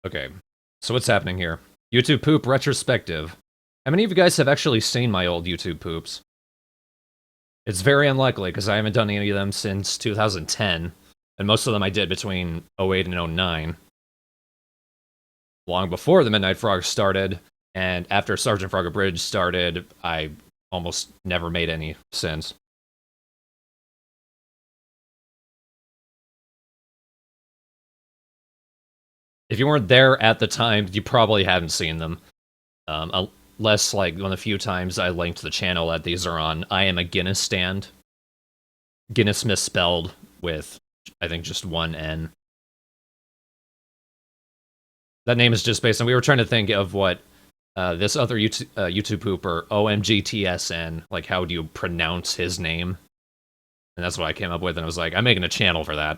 Okay, so what's happening here? YouTube poop retrospective. How many of you guys have actually seen my old YouTube poops? It's very unlikely, because I haven't done any of them since 2010, and most of them I did between 08 and 09. Long before the Midnight Frog started, and after Sergeant Frog Bridge started, I almost never made any since. If you weren't there at the time, you probably haven't seen them. Unless, like, one of the few times I linked the channel that these are on, I am a Guinness stand. Guinness misspelled with, I think, just one N. That name is just based on, we were trying to think of what this other YouTube pooper, OMGTSN, like, how do you pronounce his name? And that's what I came up with, and I was like, I'm making a channel for that.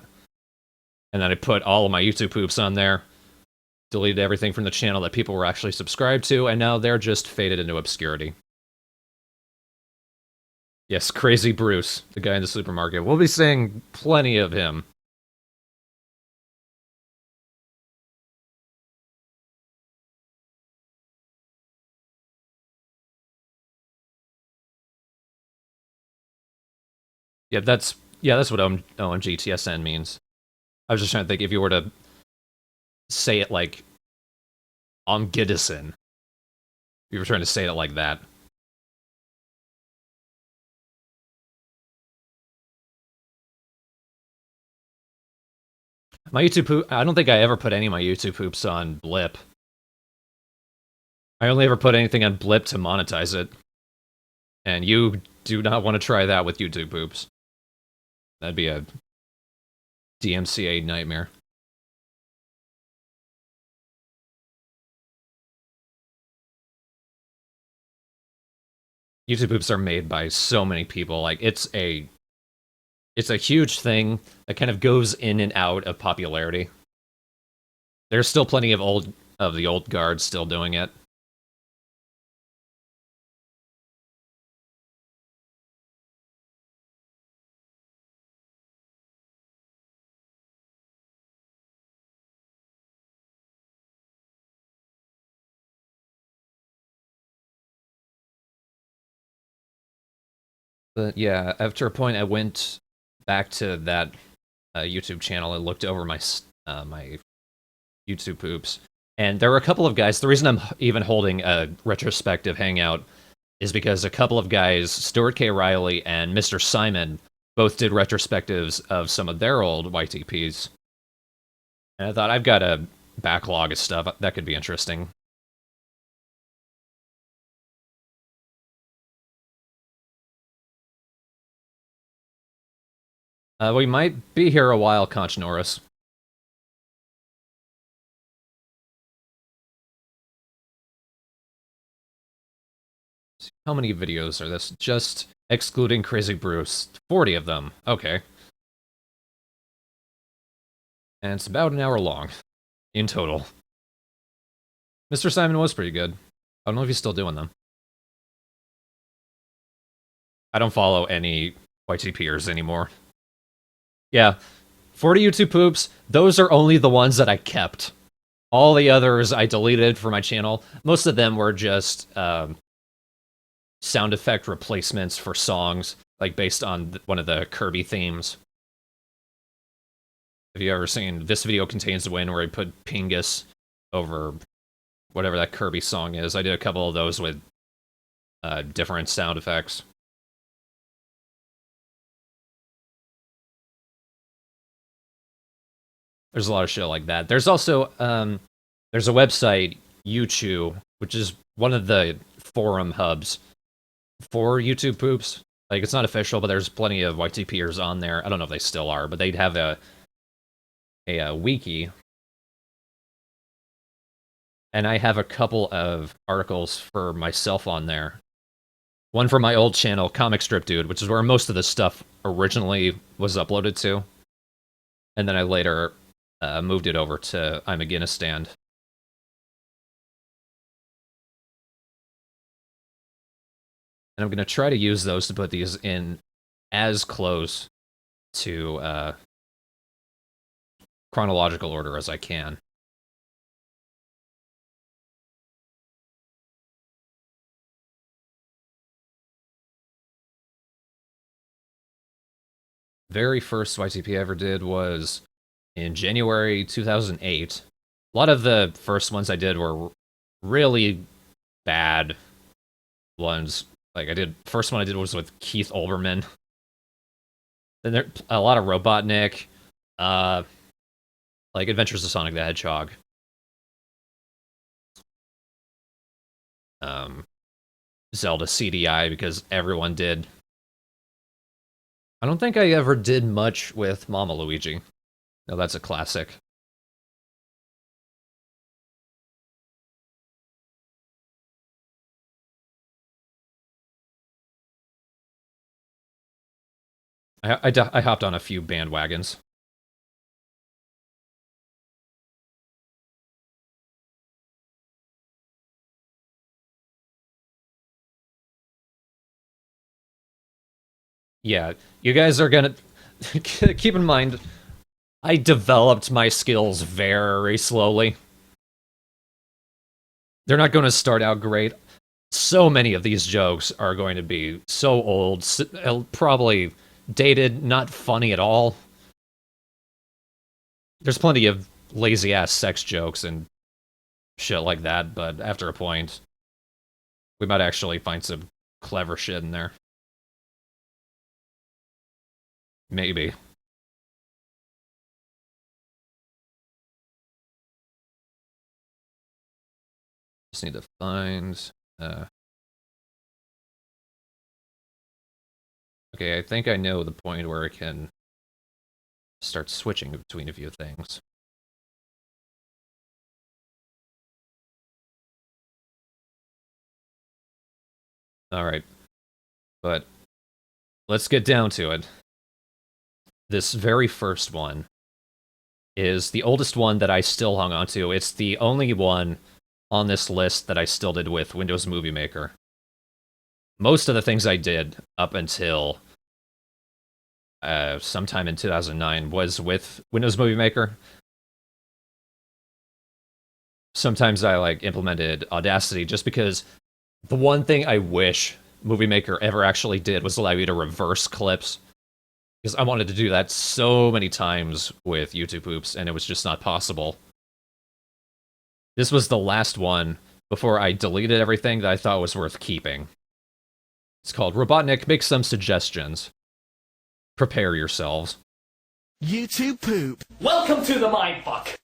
And then I put all of my YouTube poops on there, deleted everything from the channel that people were actually subscribed to, and now they're just faded into obscurity. Yes, Crazy Bruce, the guy in the supermarket. We'll be seeing plenty of him. Yeah, that's what OMGTSN means. I was just trying to think if you were to say it like Omgidison. You were trying to say it like that. My YouTube poop, I don't think I ever put any of my YouTube poops on Blip. I only ever put anything on Blip to monetize it. And you do not want to try that with YouTube poops. That'd be a DMCA nightmare. YouTube poops are made by so many people. Like, it's a huge thing that kind of goes in and out of popularity. There's still plenty of the old guard still doing it. But yeah, after a point, I went back to that YouTube channel and looked over my my YouTube poops, and there were a couple of guys. The reason I'm even holding a retrospective hangout is because a couple of guys, Stuart K. Riley and Mr. Simon, both did retrospectives of some of their old YTPs. And I thought, I've got a backlog of stuff that could be interesting. We might be here a while, Conch Norris. How many videos are this? Just excluding Crazy Bruce. 40 of them. Okay. And it's about an hour long. In total. Mr. Simon was pretty good. I don't know if he's still doing them. I don't follow any YTPers anymore. Yeah. 40 YouTube poops, those are only the ones that I kept. All the others I deleted for my channel. Most of them were just sound effect replacements for songs, like based on one of the Kirby themes. Have you ever seen This Video Contains the Wind, where I put Pingus over whatever that Kirby song is? I did a couple of those with different sound effects. There's a lot of shit like that. There's also there's a website, YouTube, which is one of the forum hubs for YouTube poops. Like, it's not official, but there's plenty of YTPers on there. I don't know if they still are, but they'd have a wiki. And I have a couple of articles for myself on there. One from my old channel, Comic Strip Dude, which is where most of the stuff originally was uploaded to. And then I later moved it over to I'm a Guinness stand. And I'm going to try to use those to put these in as close to chronological order as I can. very first YTP I ever did was in January 2008. A lot of the first ones I did were really bad ones. Like first one I did was with Keith Olbermann. Then there a lot of Robotnik, like Adventures of Sonic the Hedgehog. Zelda CDI because everyone did. I don't think I ever did much with Mama Luigi. No, that's a classic. I hopped on a few bandwagons. Yeah, you guys are gonna keep in mind, I developed my skills very slowly. They're not going to start out great. So many of these jokes are going to be so old, probably dated, not funny at all. There's plenty of lazy ass sex jokes and shit like that, but after a point, we might actually find some clever shit in there. Maybe. Just need to find... Okay, I think I know the point where I can start switching between a few things. Alright. But let's get down to it. This very first one is the oldest one that I still hung on to. It's the only one on this list that I still did with Windows Movie Maker. Most of the things I did up until sometime in 2009 was with Windows Movie Maker. Sometimes I implemented Audacity just because the one thing I wish Movie Maker ever actually did was allow you to reverse clips. Because I wanted to do that so many times with YouTube Poops, and it was just not possible. This was the last one before I deleted everything that I thought was worth keeping. It's called Robotnik Makes Some Suggestions. Prepare yourselves. YouTube Poop. Welcome to the mindfuck.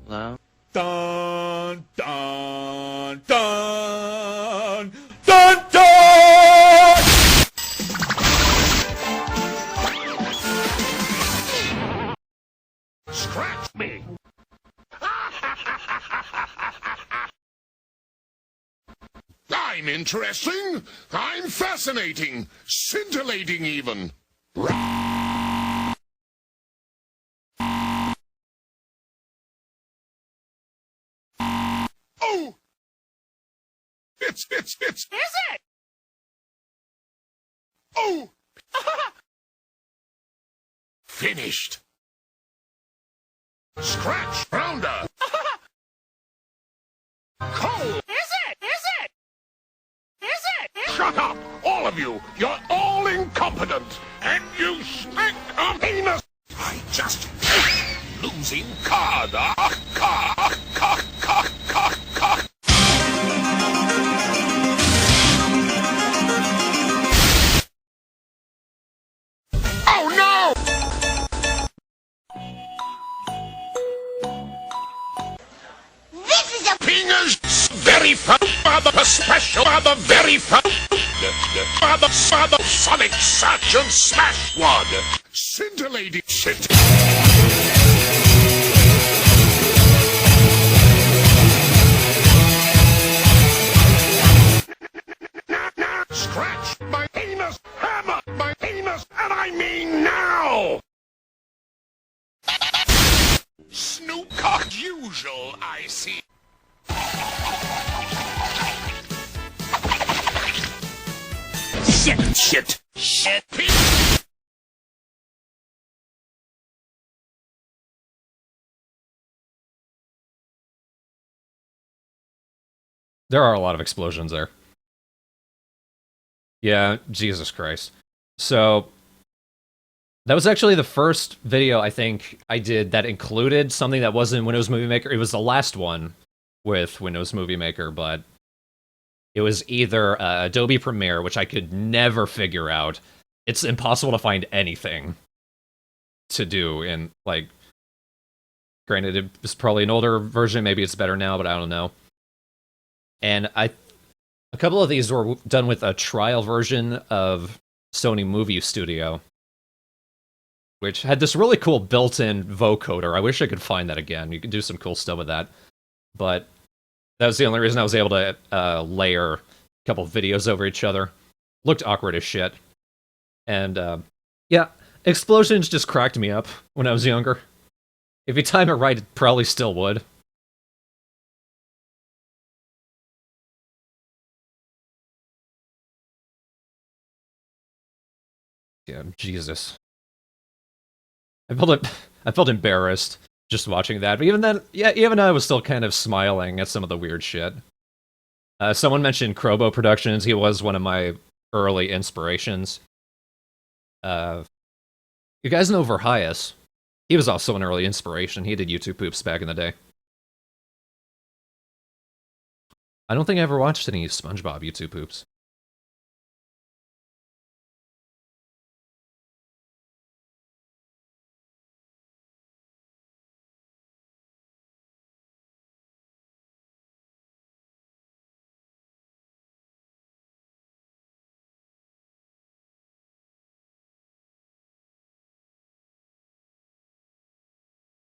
Hello? Dun, dun, dun, dun, dun! Scratch me! I'm interesting. I'm fascinating. Scintillating even. Oh! It's... Is it? Oh! Finished. Scratch rounder. Coal. Shut up, all of you. You're all incompetent. And you stink of penis. I just hate losing card. Cock. Oh no! This is a Fingers very fun. Special. Very fun. Father, Sonic Search and Smash One. Scintillating shit. Scratch my anus, hammer my anus, and I mean now! Snoopcock usual, I see. Shit. There are a lot of explosions there. Yeah, Jesus Christ. So, that was actually the first video I think I did that included something that wasn't Windows Movie Maker. It was the last one with Windows Movie Maker, but it was either Adobe Premiere, which I could never figure out. It's impossible to find anything to do in, like, granted, it was probably an older version, maybe it's better now, but I don't know. And a couple of these were done with a trial version of Sony Movie Studio, which had this really cool built-in vocoder. I wish I could find that again. You could do some cool stuff with that. But that was the only reason I was able to layer a couple videos over each other. Looked awkward as shit. And, yeah, explosions just cracked me up when I was younger. If you time it right, it probably still would. Yeah, Jesus. I felt embarrassed just watching that, but even then, yeah, even I was still kind of smiling at some of the weird shit. Someone mentioned Crobo Productions. He was one of my early inspirations. You guys know Verhias. He was also an early inspiration. He did YouTube Poops back in the day. I don't think I ever watched any SpongeBob YouTube Poops.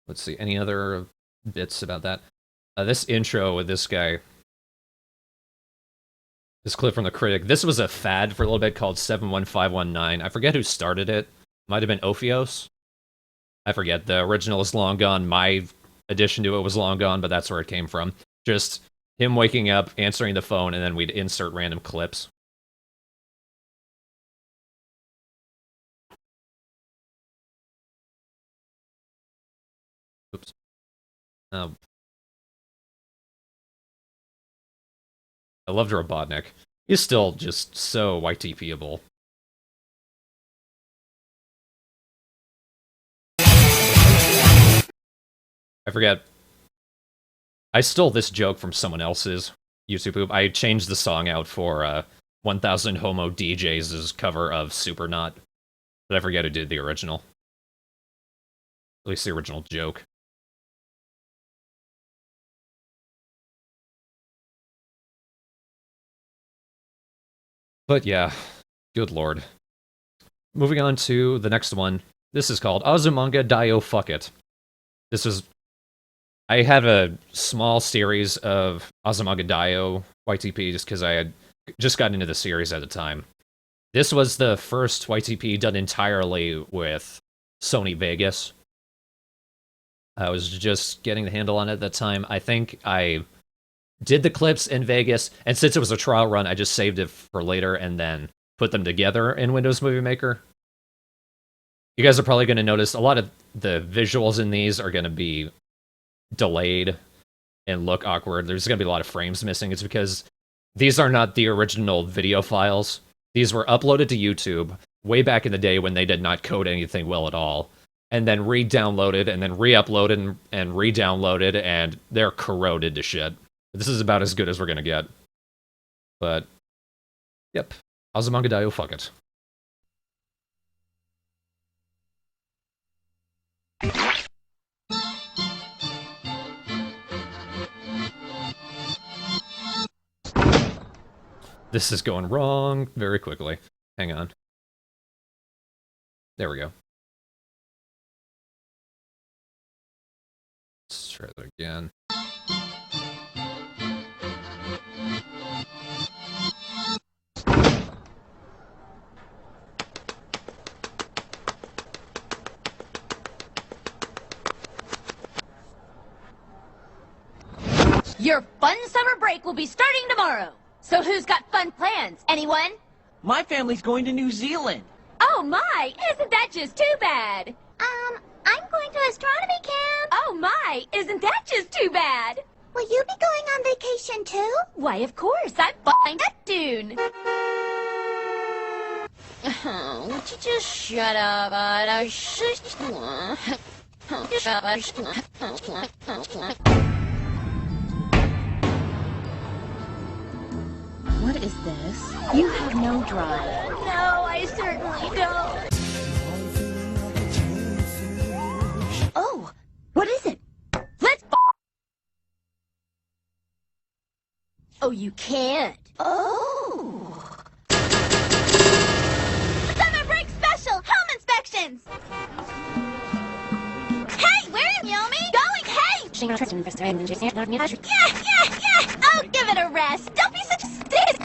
Let's see, any other bits about that? This intro with this guy. This clip from the critic. This was a fad for a little bit called 71519. I forget who started it. Might have been Ophios. I forget. The original is long gone. My addition to it was long gone, but that's where it came from. Just him waking up, answering the phone, and then we'd insert random clips. Oops. I loved Robotnik. He's still just so YTP-able. I forget. I stole this joke from someone else's YouTube poop. I changed the song out for 1000 Homo DJs' cover of Supernaut. But I forget who did the original. At least the original joke. But yeah, good lord. Moving on to the next one. This is called Azumanga Daioh Fuck It. This is... I had a small series of Azumanga Daioh YTP just because I had just gotten into the series at the time. This was the first YTP done entirely with Sony Vegas. I was just getting the handle on it at the time. I think I did the clips in Vegas, and since it was a trial run, I just saved it for later and then put them together in Windows Movie Maker. You guys are probably going to notice a lot of the visuals in these are going to be delayed and look awkward. There's going to be a lot of frames missing. It's because these are not the original video files. These were uploaded to YouTube way back in the day when they did not code anything well at all, and then re-downloaded, and then re-uploaded, and re-downloaded, and they're corroded to shit. This is about as good as we're gonna get. But, yep. Azumanga Daioh, fuck it. This is going wrong very quickly. Hang on. There we go. Let's try that again. Your fun summer break will be starting tomorrow. So who's got fun plans? Anyone? My family's going to New Zealand. Oh my, isn't that just too bad? I'm going to astronomy camp. Oh my, isn't that just too bad? Will you be going on vacation too? Why, of course, I'm flying to Dune. Would you just shut up? What is this? You have no drive. No, I certainly don't. Oh, what is it? Let's. Oh, you can't. Oh. Summer break special home inspections. Hey, where is Yomi? Going. Hey. Yeah. Oh, give it a rest. Don't be such a stick.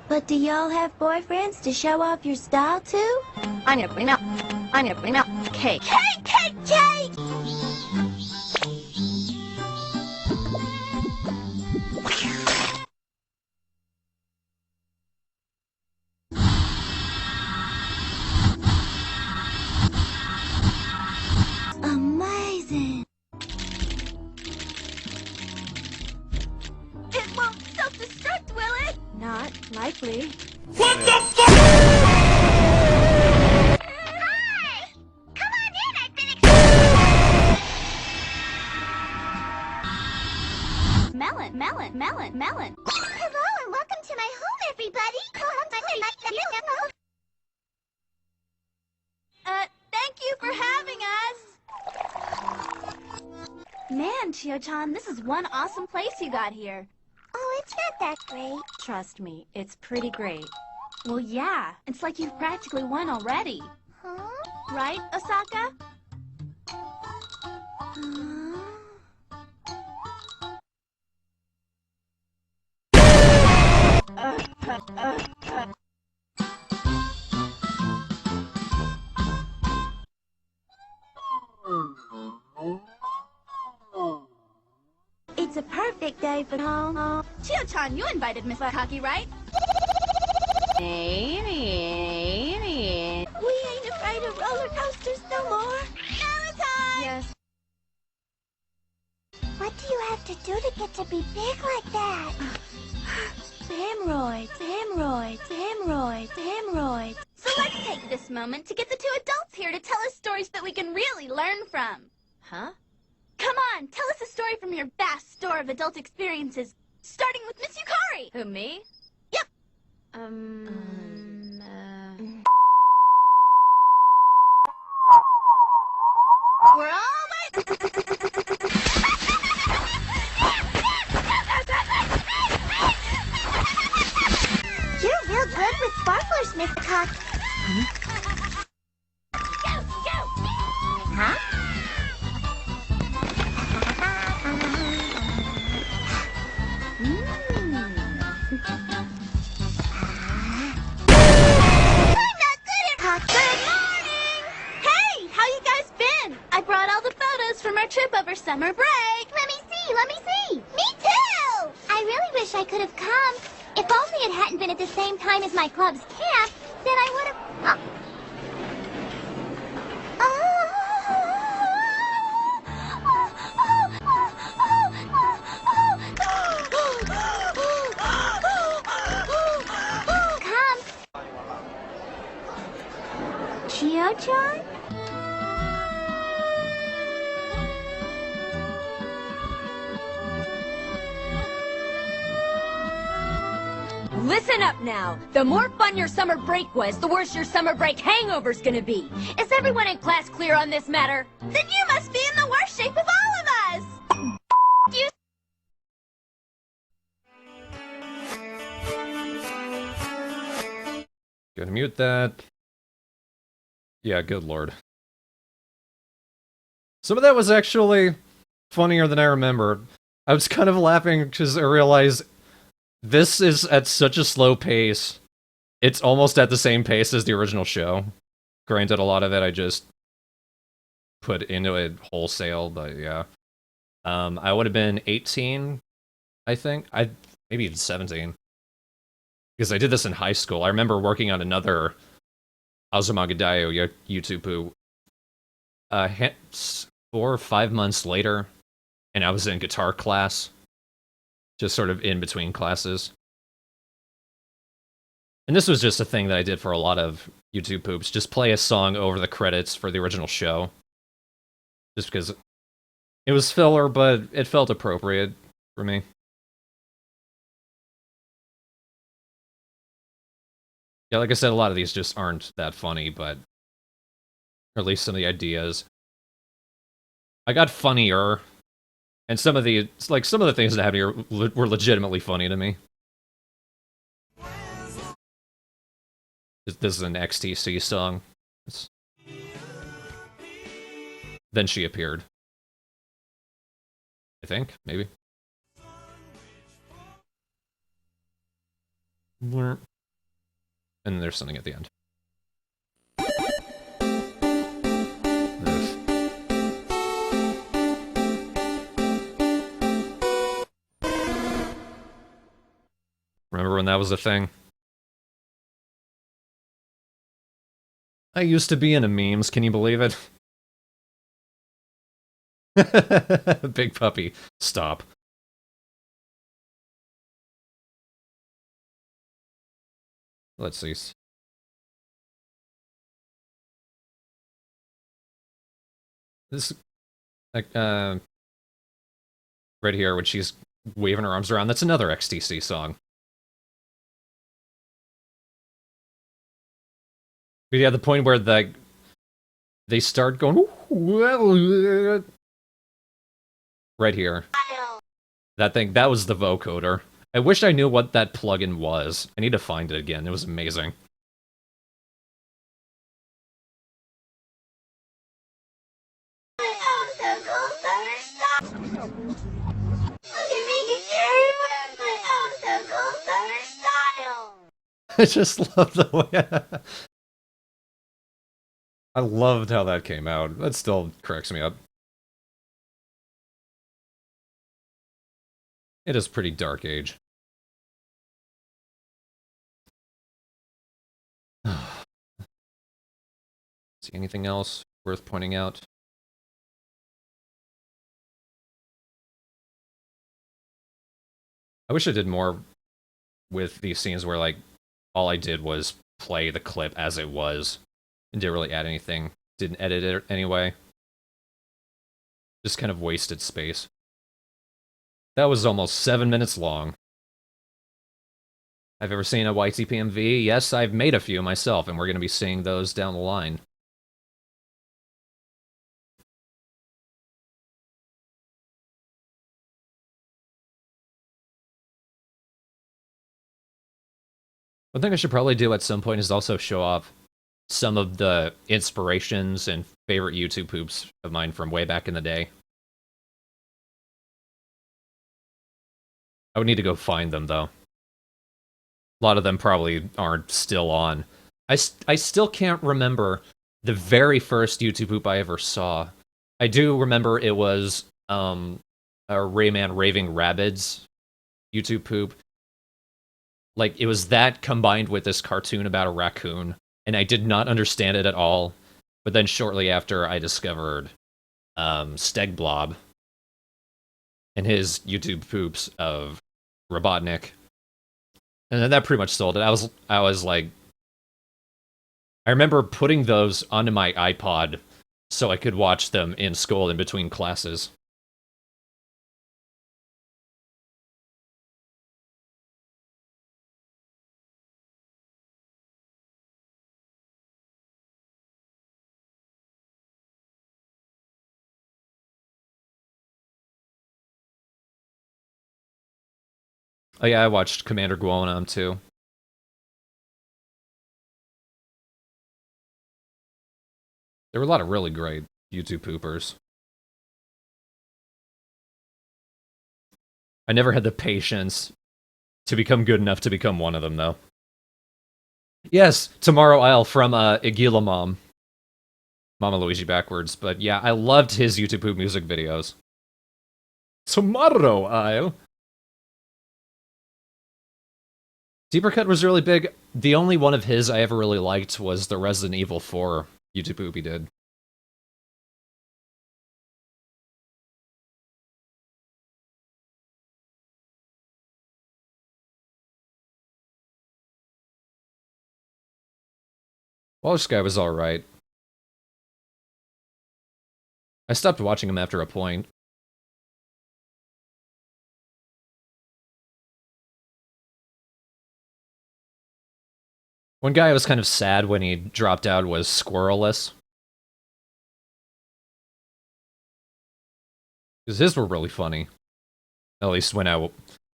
But do y'all have boyfriends to show off your style too? I'm gonna bring out cake. Cake! Amazing! It won't self-destruct, will it? Not likely. What the fuck? Hi! Come on in, I've been Melon. Hello and welcome to my home, everybody. Thank you for having us. Man, Chio-chan, this is one awesome place you got here. Oh, it's not that great. Trust me, it's pretty great. Well, yeah. It's like you've practically won already. Huh? Right, Osaka? It's a perfect day for home. Chio-chan, you invited Miss Akaki, right? We ain't afraid of roller coasters no more. Valentine! Yes. What do you have to do to get to be big like that? Hemorrhoids. So let's take this moment to get the two adults here to tell us stories that we can really learn from. Huh? Come on, tell us a story from your vast store of adult experiences, starting with Miss Yukari. Who, me? Yep. We're all You're real good with sparklers, Mr. Cock. Go! Huh? Good morning! Hey, how you guys been? I brought all the photos from our trip over summer break. Let me see. Me too! I really wish I could have come. If only it hadn't been at the same time as my club's camp, then I would have... Come. Chio-chan? Listen up now. The more fun your summer break was, the worse your summer break hangover's gonna be. Is everyone in class clear on this matter? Then you must be in the worst shape of all of us! You... Gonna mute that. Yeah, good lord. Some of that was actually funnier than I remember. I was kind of laughing because I realized this is at such a slow pace. It's almost at the same pace as the original show. Granted, a lot of it I just put into it wholesale, but yeah. I would have been 18, I think. Maybe even 17. Because I did this in high school. I remember working on another Azumanga YouTube poop. 4 or 5 months later, and I was in guitar class, just sort of in between classes. And this was just a thing that I did for a lot of YouTube poops, just play a song over the credits for the original show. Just because it was filler, but it felt appropriate for me. Yeah, like I said, a lot of these just aren't that funny, but or at least some of the ideas. I got funnier, and some of the things that happened here were legitimately funny to me. This is an XTC song. Then she appeared. I think, maybe. And there's something at the end. Remember when that was a thing? I used to be into memes, can you believe it? Big puppy, stop. Let's see. This, like, right here, when she's waving her arms around, that's another XTC song. But yeah, the point where they start going, right here. That thing, that was the vocoder. I wish I knew what that plugin was. I need to find it again. It was amazing. I just love the way... I loved how that came out. That still cracks me up. It is pretty dark age. See anything else worth pointing out? I wish I did more with these scenes where, like, all I did was play the clip as it was. And didn't really add anything. Didn't edit it anyway. Just kind of wasted space. That was almost 7 minutes long. I've ever seen a YTPMV? Yes, I've made a few myself, and we're going to be seeing those down the line. One thing I should probably do at some point is also show off some of the inspirations and favorite YouTube poops of mine from way back in the day. I would need to go find them, though. A lot of them probably aren't still on. I still can't remember the very first YouTube poop I ever saw. I do remember it was a Rayman Raving Rabbids YouTube poop. Like, it was that combined with this cartoon about a raccoon, and I did not understand it at all. But then shortly after, I discovered Stegblob and his YouTube poops of Robotnik. And then that pretty much sold it. I was like... I remember putting those onto my iPod so I could watch them in school in between classes. Oh yeah, I watched Commander Guonam too. There were a lot of really great YouTube poopers. I never had the patience to become good enough to become one of them, though. Yes, Tomorrow Isle from Igila Mom. Mama Luigi backwards, but yeah, I loved his YouTube poop music videos. Tomorrow Isle. Deeper was really big. The only one of his I ever really liked was the Resident Evil 4 YouTube poop he did. Well, this guy was alright. I stopped watching him after a point. One guy I was kind of sad when he dropped out was Squirrelless. Because his were really funny. At least when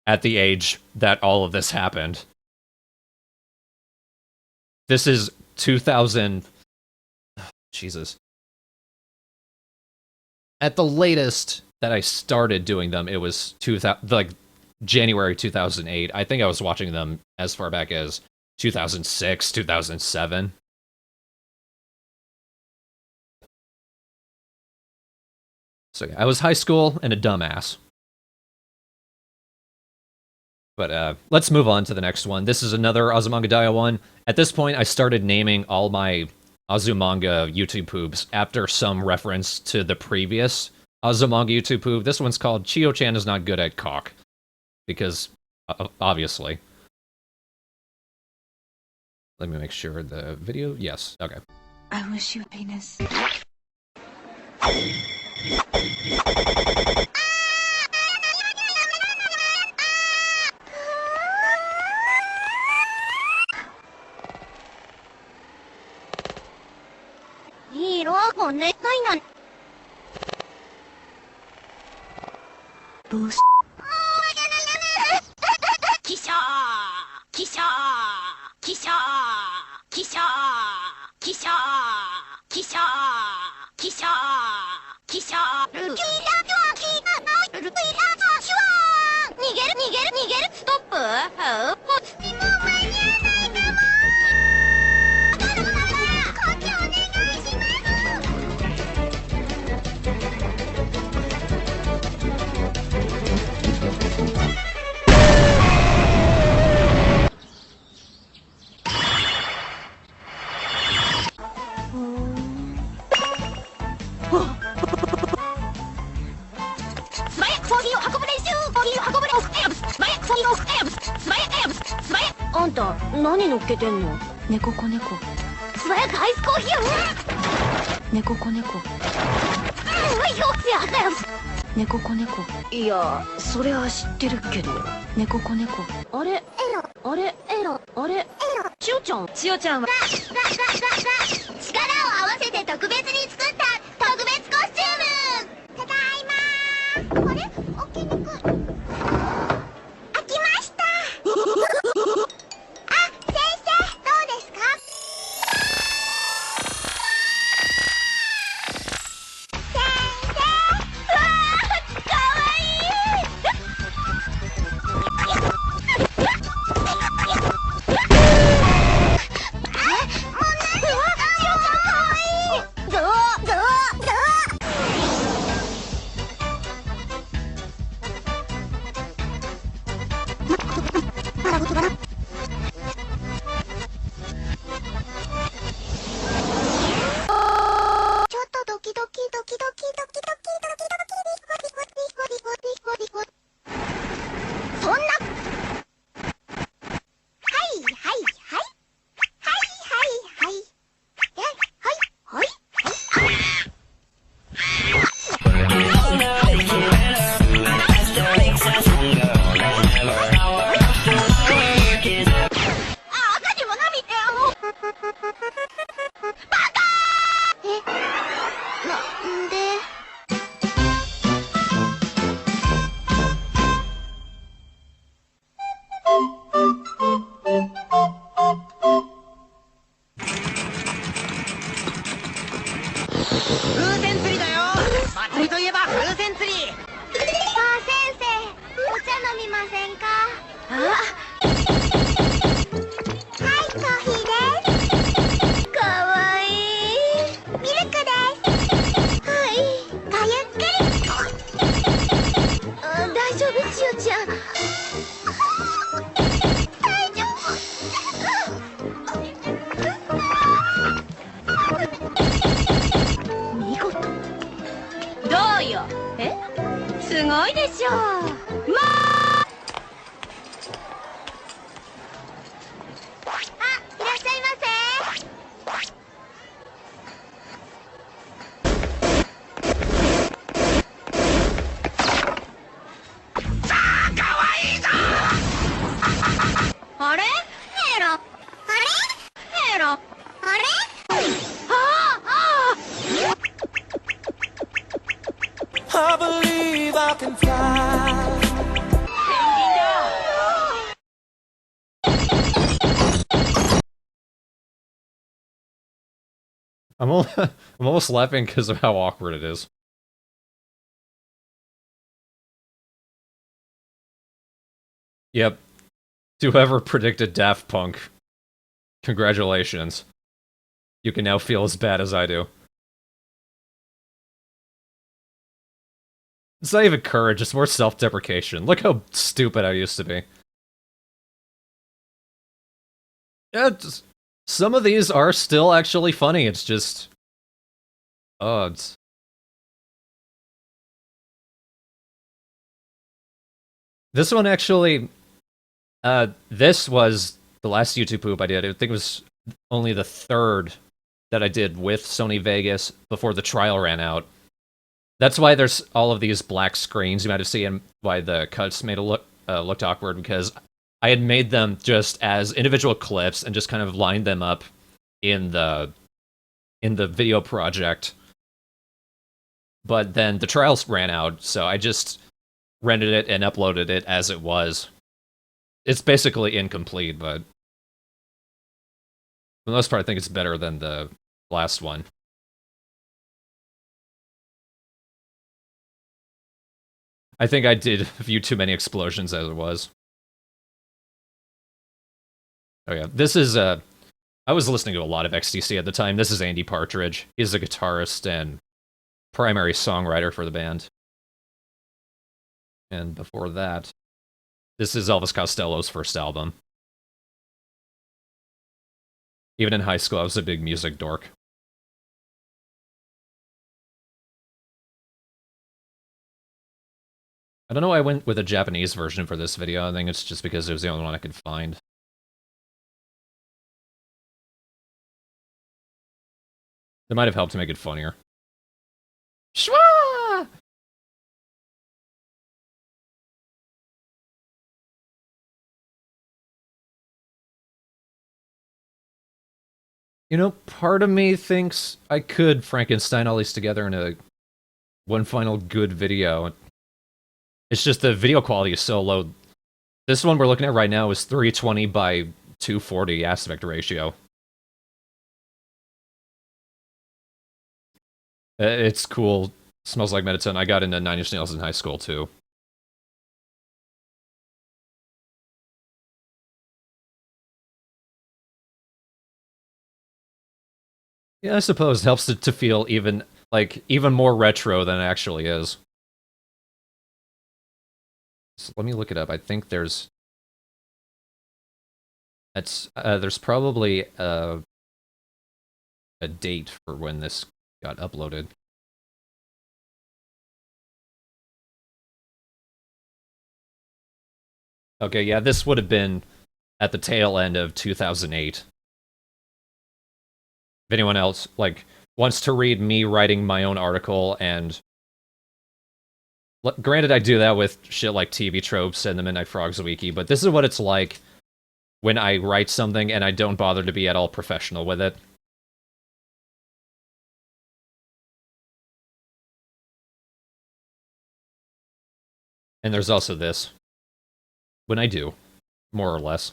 at the age that all of this happened. This is 2000... Jesus. At the latest that I started doing them, it was like January 2008. I think I was watching them as far back as 2006, 2007. So yeah, I was high school and a dumbass. But let's move on to the next one. This is another Azumanga Daioh one. At this point, I started naming all my Azumanga YouTube poops after some reference to the previous Azumanga YouTube poop. This one's called Chio-chan is not good at cock. Because, obviously. Let me make sure the video... Yes, okay. I wish you happiness. Boost. ごいでしょう。まあ、いらっしゃいませ。あれ？ヘロ。あれ？ヘロ。あれ？I believe I can fly. I'm almost laughing because of how awkward it is. Yep. Whoever predicted Daft Punk, congratulations. You can now feel as bad as I do. It's not even courage, it's more self-deprecation. Look how stupid I used to be. Yeah, some of these are still actually funny, it's just... Oh, it's... This one actually... this was the last YouTube poop I did. I think it was only the third that I did with Sony Vegas before the trial ran out. That's why there's all of these black screens you might have seen, and why the cuts made it looked awkward, because I had made them just as individual clips and just kind of lined them up in the video project. But then the trials ran out, so I just rendered it and uploaded it as it was. It's basically incomplete, but for the most part, I think it's better than the last one. I think I did view too many explosions as it was. Oh yeah, this is, I was listening to a lot of XTC at the time. This is Andy Partridge. He's a guitarist and primary songwriter for the band. And before that, this is Elvis Costello's first album. Even in high school, I was a big music dork. I don't know why I went with a Japanese version for this video. I think it's just because it was the only one I could find. That might have helped to make it funnier. Shwa! You know, part of me thinks I could Frankenstein all these together in a one final good video. It's just the video quality is so low. This one we're looking at right now is 320 by 240 aspect ratio. It's cool. Smells like medicine. I got into Nine Inch Nails in high school too. Yeah, I suppose it helps it to feel even more retro than it actually is. So let me look it up. I think there's probably a date for when this got uploaded. Okay, yeah, this would have been at the tail end of 2008. If anyone else, wants to read me writing my own article, and granted I do that with shit like TV tropes and the Midnight Frogs Wiki, but this is what it's like when I write something and I don't bother to be at all professional with it. And there's also this. When I do, more or less.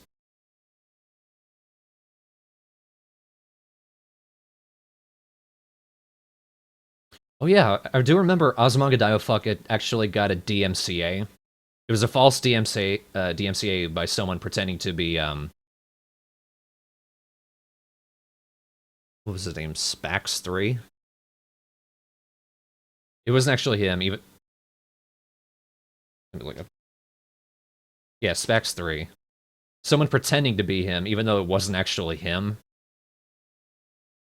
Oh yeah, I do remember Azumanga Poops it actually got a DMCA. It was a false DMCA by someone pretending to be, what was his name? Spax3? It wasn't actually him, even... Let me look up. Yeah, Spax3. Someone pretending to be him, even though it wasn't actually him.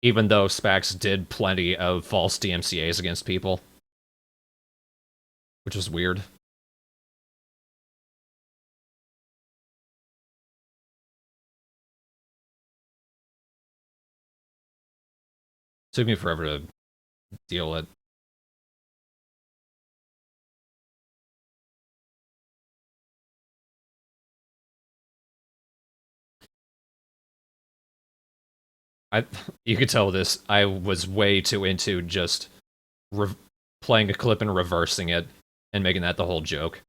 Even though Spax did plenty of false DMCAs against people. which was weird. Took me forever to deal it. You could tell this. I was way too into just playing a clip and reversing it and making that the whole joke.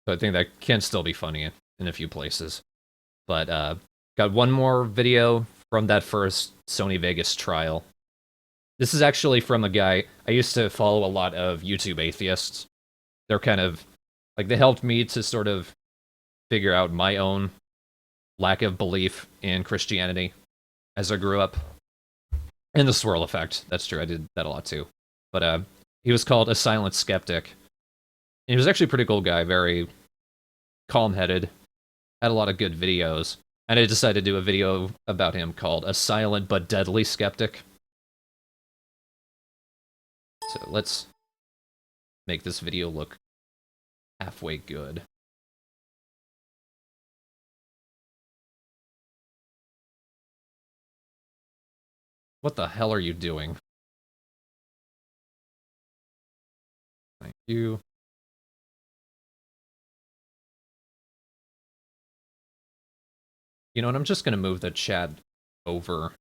So I think that can still be funny in a few places. But got one more video from that first Sony Vegas trial. This is actually from a guy. I used to follow a lot of YouTube atheists. They're kind of like, they helped me to sort of figure out my own lack of belief in Christianity as I grew up. And the swirl effect. That's true. I did that a lot too. But he was called A Silent Skeptic. And he was actually a pretty cool guy, very calm-headed, had a lot of good videos. And I decided to do a video about him called A Silent But Deadly Skeptic. So let's make this video look halfway good. What the hell are you doing? Thank you. You know what, I'm just gonna move the chat over.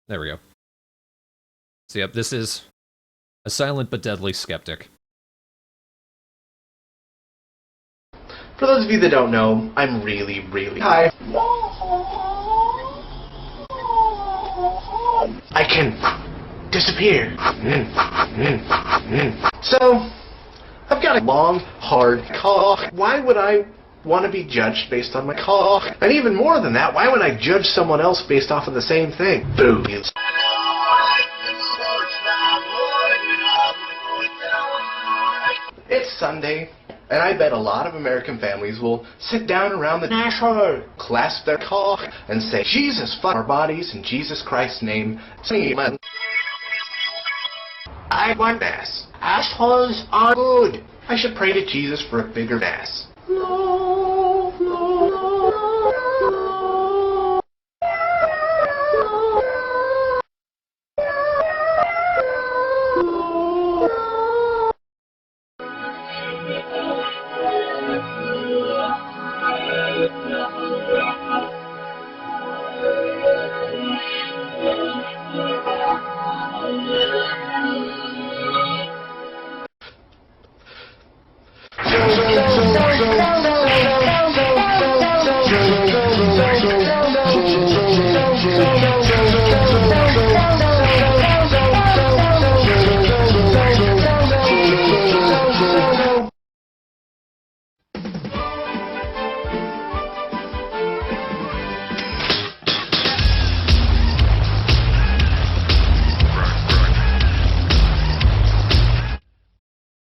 There we go. So yep, this is A Silent But Deadly Skeptic. For those of you that don't know, I'm really high. I can disappear. So, I've got a long, hard cock. Why would I want to be judged based on my cock? And even more than that, why would I judge someone else based off of the same thing? Boobies. It's Sunday, and I bet a lot of American families will sit down around the dashboard, clasp their cock, and say, Jesus, fuck our bodies in Jesus Christ's name. I want ass. Assholes are good. I should pray to Jesus for a bigger ass. No, no, no.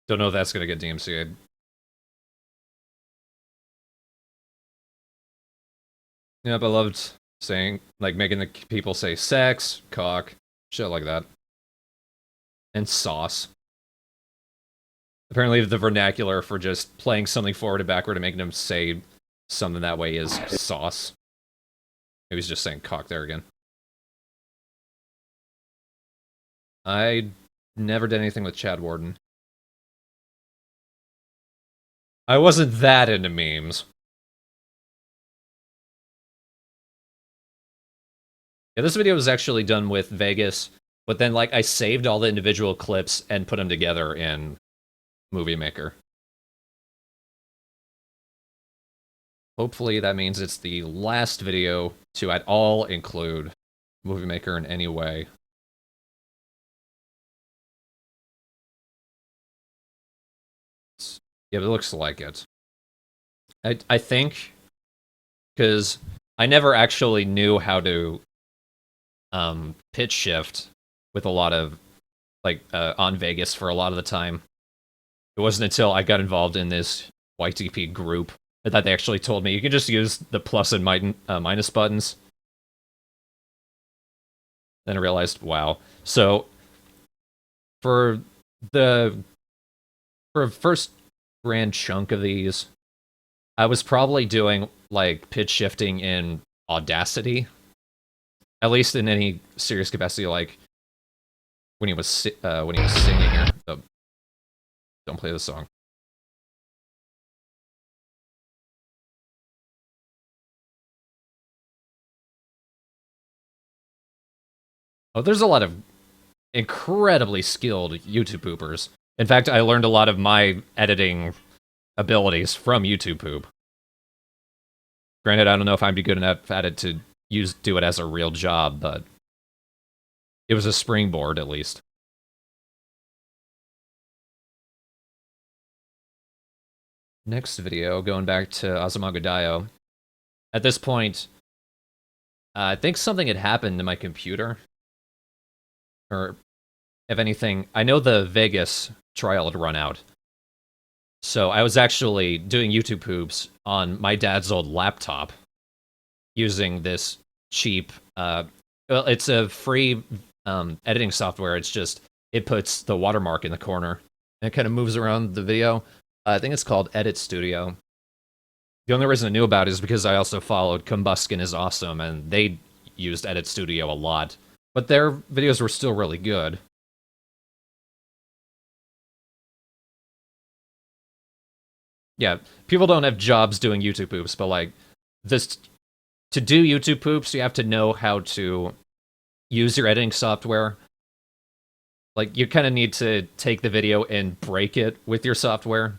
Don't know if that's gonna get DMCA'd. Yep, I loved saying, like, making the people say sex, cock, shit like that. And sauce. Apparently the vernacular for just playing something forward and backward and making them say something that way is sauce. He was just saying cock there again. I never did anything with Chad Warden. I wasn't that into memes. Yeah, this video was actually done with Vegas, but then, like, I saved all the individual clips and put them together in Movie Maker. Hopefully that means it's the last video to at all include Movie Maker in any way. Yeah, but it looks like it. I think, because I never actually knew how to pitch shift with a lot of, like, on Vegas for a lot of the time. It wasn't until I got involved in this YTP group that they actually told me you can just use the plus and minus buttons. Then I realized, wow. So for a first grand chunk of these, I was probably doing like pitch shifting in Audacity, at least in any serious capacity, like when he was singing here. Oh, don't play the song. Oh, there's a lot of incredibly skilled YouTube poopers. In fact, I learned a lot of my editing abilities from YouTube poop. Granted, I don't know if I'd be good enough at it to do it as a real job, but it was a springboard at least. Next video, going back to Azumanga Daioh. At this point, I think something had happened to my computer. Or, if anything, I know the Vegas trial had run out. So I was actually doing YouTube poops on my dad's old laptop using this cheap, well, it's a free editing software. It's just, it puts the watermark in the corner and it kind of moves around the video. I think it's called Edit Studio. The only reason I knew about it is because I also followed Combuskin is Awesome, and they used Edit Studio a lot. But their videos were still really good. Yeah, people don't have jobs doing YouTube poops, but like, to do YouTube poops, you have to know how to use your editing software. Like, you kind of need to take the video and break it with your software.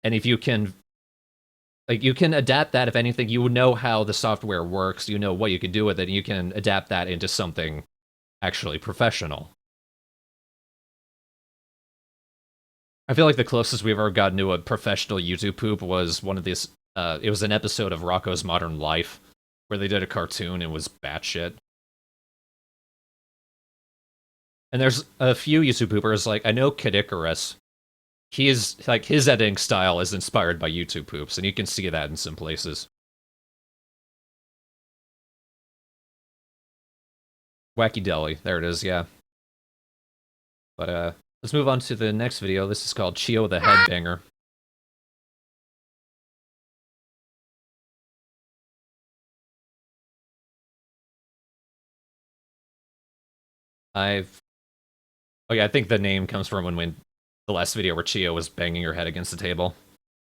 And if you can, like, you can adapt that, if anything, you know how the software works, you know what you can do with it, and you can adapt that into something actually professional. I feel like the closest we've ever gotten to a professional YouTube poop was one of these, it was an episode of Rocko's Modern Life, where they did a cartoon and was batshit. And there's a few YouTube poopers, like, I know Kid Icarus, like, his editing style is inspired by YouTube poops, and you can see that in some places. Wacky Deli, there it is, yeah. But, let's move on to the next video. This is called Chio the Headbanger. Oh yeah, I think the name comes from when the last video where Chio was banging her head against the table.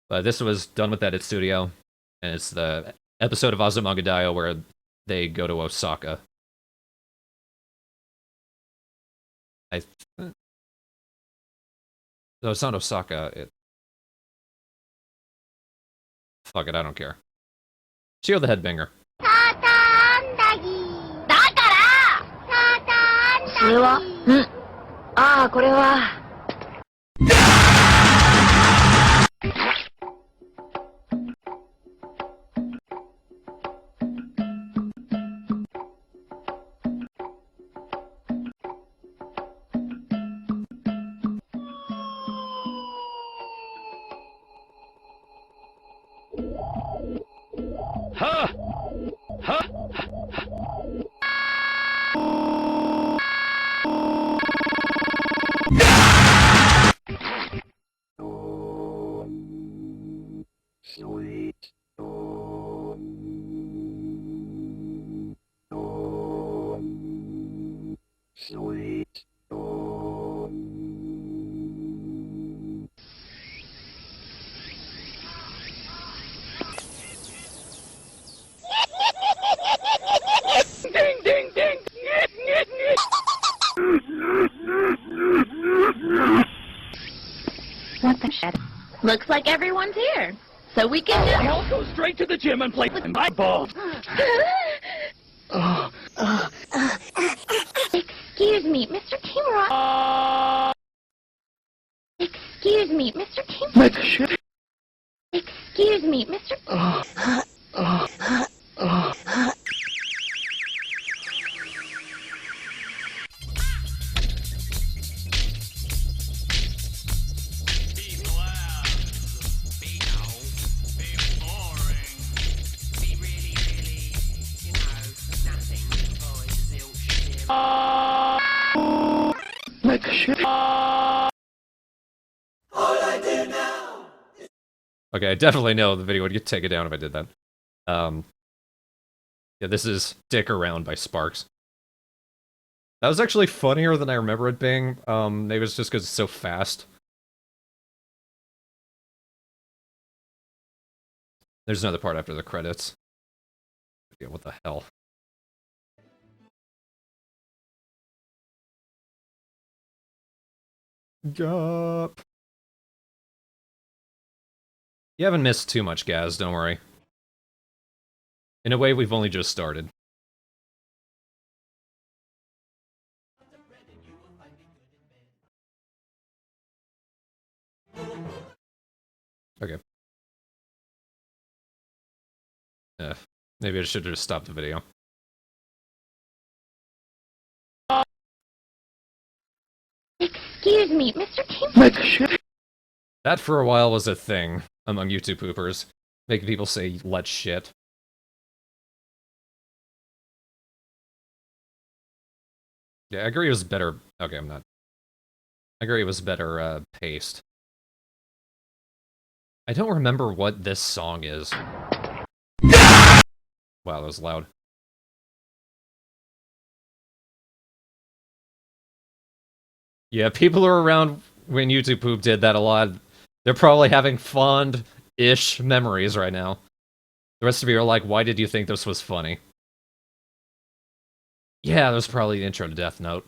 But this was done with Edit Studio, and it's the episode of Azumanga Daioh where they go to Osaka. No, it's not Osaka. Fuck it, I don't care. Chio the Headbanger. それは、ああ、これは。What the shit? Looks like everyone's here. So we can just... I'll go straight to the gym and play with my ball. Excuse me, Mr. Kimura. Excuse me, Mr. Kimura. Excuse me, Mr. Okay, I definitely know the video would get taken down if I did that. Yeah, this is Dick Around by Sparks. That was actually funnier than I remember it being. Maybe it's just because it's so fast. There's another part after the credits. Yeah, what the hell? Yup. You haven't missed too much, Gaz, don't worry. In a way, we've only just started. Okay. Maybe I should have just stopped the video. Excuse me, Mr. King. That for a while was a thing among YouTube poopers. Making people say, let's shit. Yeah, I agree it was better... Okay, I'm not... I agree it was better, paced. I don't remember what this song is. Wow, that was loud. Yeah, people who were around when YouTube Poop did that a lot. They're probably having fond-ish memories right now. The rest of you are like, why did you think this was funny? Yeah, that was probably the intro to Death Note.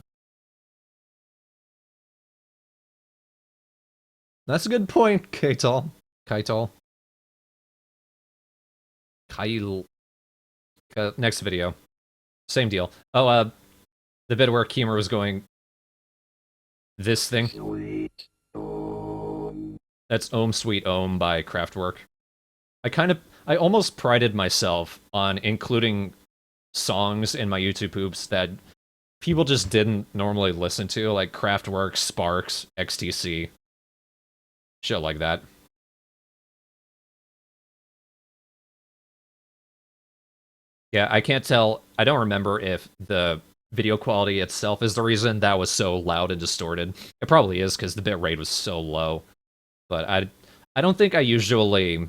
That's a good point, Kaital. Kyle. Next video. Same deal. Oh, the bit where Kimura was going... This thing. That's Om Sweet Om by Kraftwerk. I almost prided myself on including songs in my YouTube poops that people just didn't normally listen to, like Kraftwerk, Sparks, XTC. Shit like that. Yeah, I can't tell. I don't remember if the video quality itself is the reason that was so loud and distorted. It probably is, because the bitrate was so low. But I don't think I usually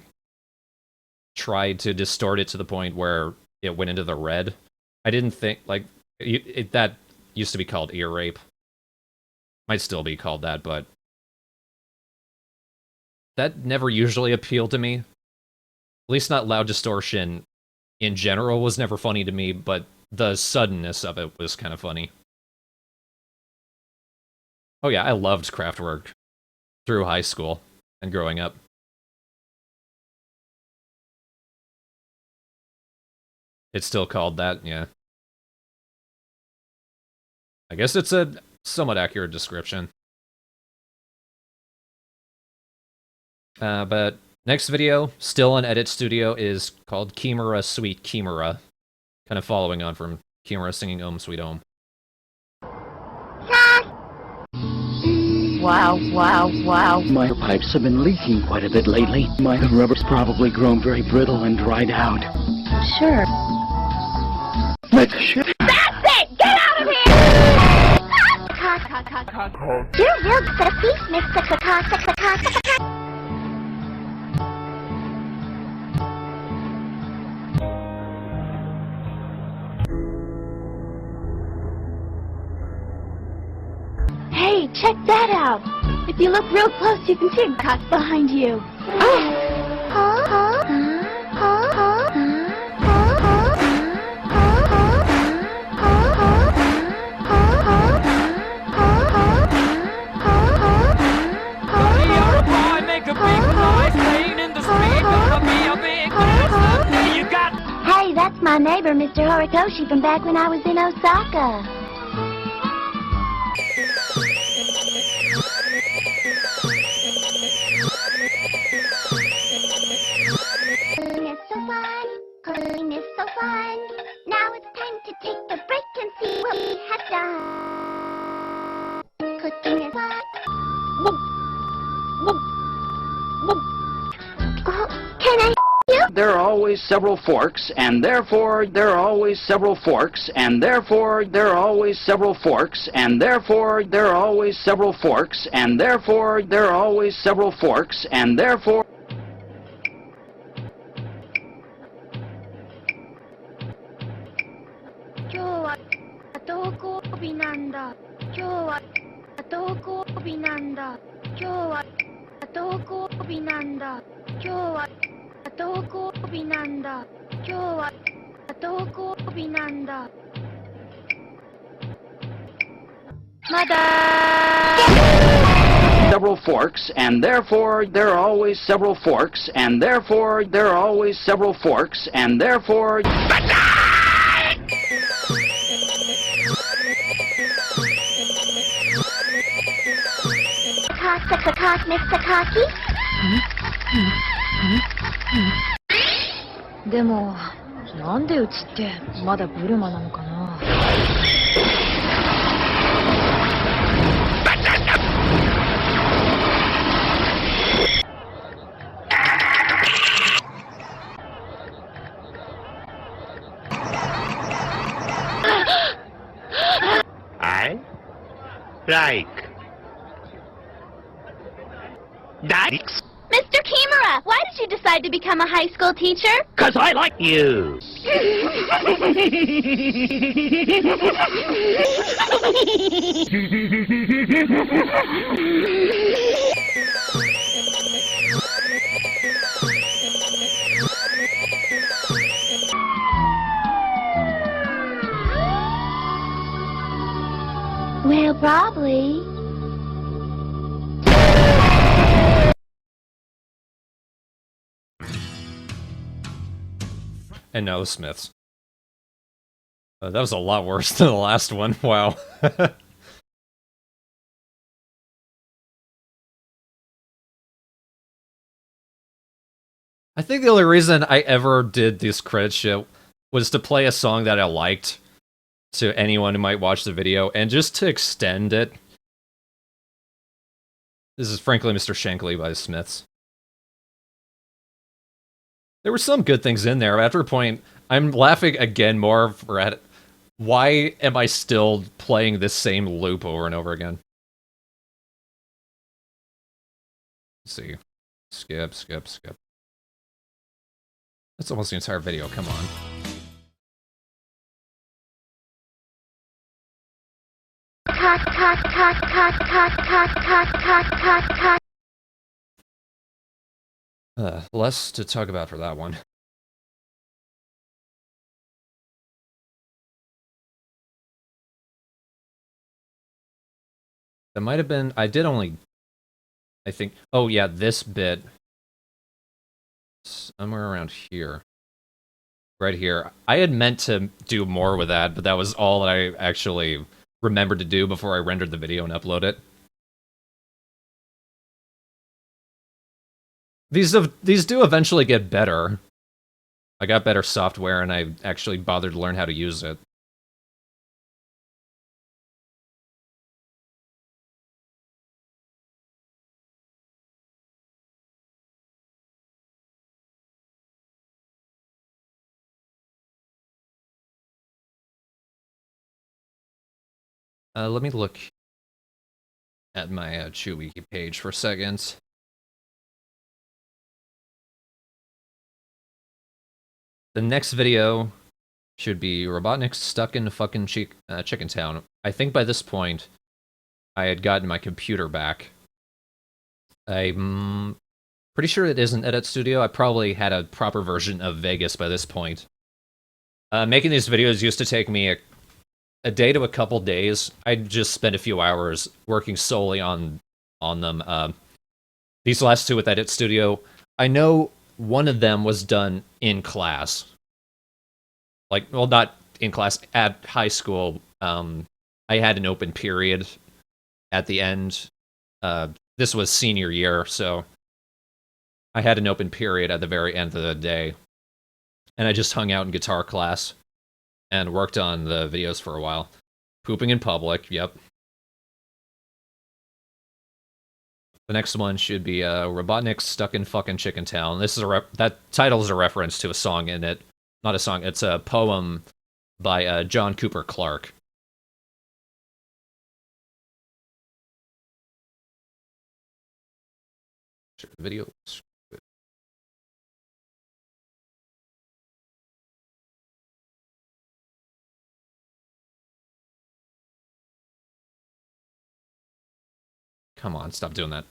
tried to distort it to the point where it went into the red. I didn't think, like, that used to be called ear rape. Might still be called that, but that never usually appealed to me. At least not loud distortion in general was never funny to me, but the suddenness of it was kind of funny. Oh yeah, I loved Kraftwerk through high school and growing up. It's still called that, yeah. I guess it's a somewhat accurate description. But next video, still on Edit Studio, is called Kimura Sweet Kimura. Kind of following on from Kimura singing Om Sweet Om. Wow, wow, wow. My pipes have been leaking quite a bit lately. My rubber's probably grown very brittle and dried out. Sure. Let's shit. That's it! Get out of here! You're real good for a piece, Mr. Hey, check that out! If you look real close, you can see Cox behind you. Hey, that's my neighbor, Mr. Horikoshi, from back when I was in Osaka. Cooking is so fun. Now it's time to take a break and see what we have done. Cooking is fun. Can I you? There are always several forks, and therefore there are always several forks, and therefore there are always several forks, and therefore there are always several forks, and therefore there are always several forks, and therefore... 登校日なんだ。今日は登校日なんだ。今日は登校日なんだ。まだ several forks, and therefore there are always several forks, and therefore there are always several forks, and therefore... Mr. Cocky? でも、なんでうちってまだブルマなのかな。I like dikes Mr. Kimura, why did you decide to become a high school teacher? 'cause I like you. Well, probably. And now the Smiths. That was a lot worse than the last one. Wow. I think the only reason I ever did this credit shit was to play a song that I liked to anyone who might watch the video, and just to extend it. This is Frankly Mr. Shankly by the Smiths. There were some good things in there, but after a point, I'm laughing again more for at why am I still playing this same loop over and over again? Let's see. Skip, skip, skip. That's almost the entire video, come on. Less to talk about for that one. That might have been... I did only... I think... Oh yeah, this bit. Somewhere around here. Right here. I had meant to do more with that, but that was all that I actually remembered to do before I rendered the video and upload it. These do eventually get better. I got better software and I actually bothered to learn how to use it. Let me look at my ChewWiki page for a second. The next video should be Robotnik's stuck in fucking Chicken Town. I think by this point, I had gotten my computer back. I'm pretty sure it is an edit studio. I probably had a proper version of Vegas by this point. Making these videos used to take me a day to a couple days. I'd just spend a few hours working solely on them. These last two with Edit Studio, I know one of them was done in class. Like, well, not in class, at high school. I had an open period at the end. This was senior year, so I had an open period at the very end of the day. And I just hung out in guitar class and worked on the videos for a while. Pooping in public, yep. The next one should be Robotnik's Stuck in Fucking Chicken Town. This is that title is a reference to a song in it. Not a song, it's a poem by John Cooper Clarke. Share the video. Come on, stop doing that.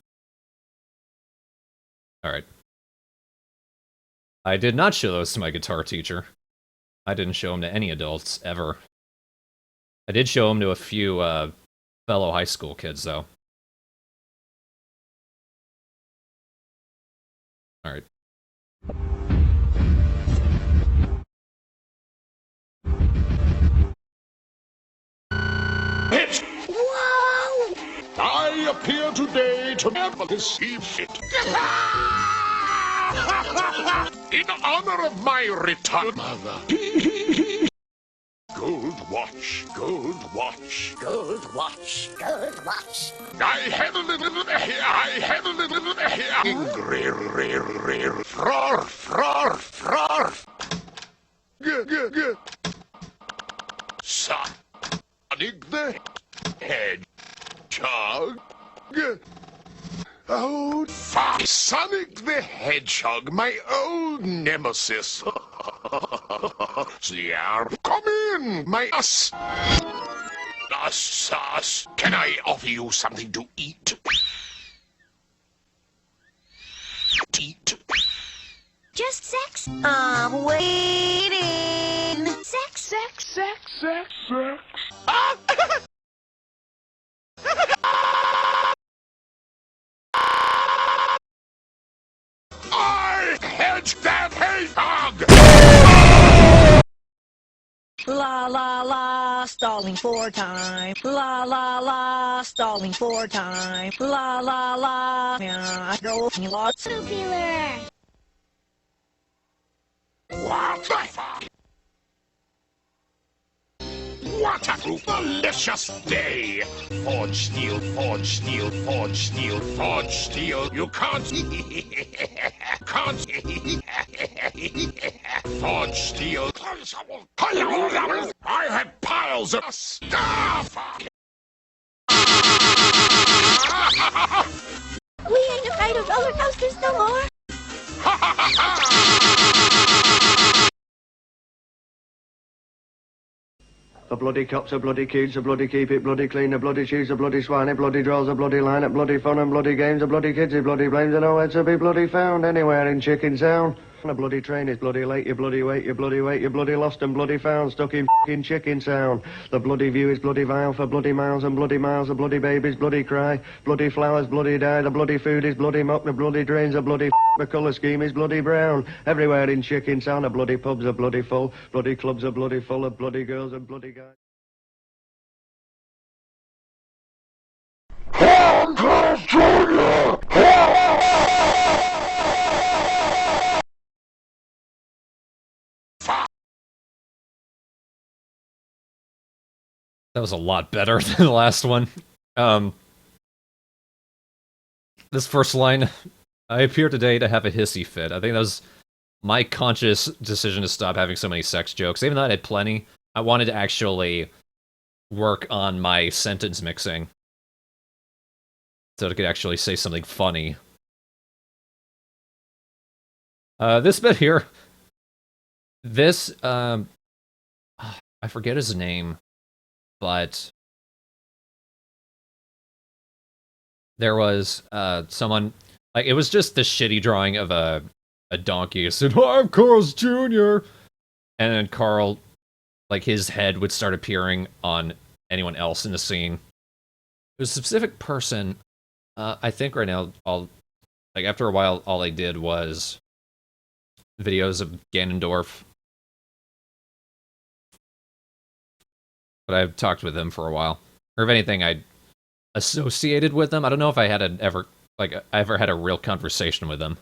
Alright. I did not show those to my guitar teacher. I didn't show them to any adults, ever. I did show them to a few, fellow high school kids, though. Alright. Hit! Wow! I appear today to never deceive it. In honor of my return, mother. Gold watch, gold watch, gold watch, gold watch. I had a little here. Fror. G. Sonic the Hedgehog. Oh, fuck. Sonic the Hedgehog, my old nemesis. Yeah, come in, my us. Can I offer you something to eat? Just sex? I'm waiting. Sex. Ah! I hedge that hedgehog! La la la, stalling for time. La la la, stalling for time. La la la, I go lots. Popular. What the fuck? What a delicious day! Forge steel. You can't forge steel. I had piles of stuff! We ain't afraid of roller coasters no more. A bloody cops, a bloody kids, a bloody keep it, bloody clean, a bloody cheese, a bloody swine, a bloody draws, a bloody line, a bloody fun and bloody games, a bloody kids, a bloody blames, and nowhere to be bloody found anywhere in Chicken Town. A bloody train is bloody late, you bloody wait, you bloody wait, you bloody lost and bloody found, stuck in f***ing Chicken Town. The bloody view is bloody vile for bloody miles and bloody miles, the bloody babies bloody cry, bloody flowers bloody die, the bloody food is bloody muck, the bloody drains are bloody the colour scheme is bloody brown. Everywhere in Chicken Town, the bloody pubs are bloody full, bloody clubs are bloody full of bloody girls and bloody guys. That was a lot better than the last one. This first line, I appear today to have a hissy fit. I think that was my conscious decision to stop having so many sex jokes. Even though I had plenty, I wanted to actually work on my sentence mixing so I could actually say something funny. This bit here, this, I forget his name, but there was someone, like, it was just the shitty drawing of a donkey. It said, "I'm Carl's Jr." And then Carl, like, his head would start appearing on anyone else in the scene. It was a specific person. I think right now, after a while, all I did was videos of Ganondorf. But I've talked with him for a while. Or if anything, I associated with him. I don't know if I had I ever had a real conversation with him.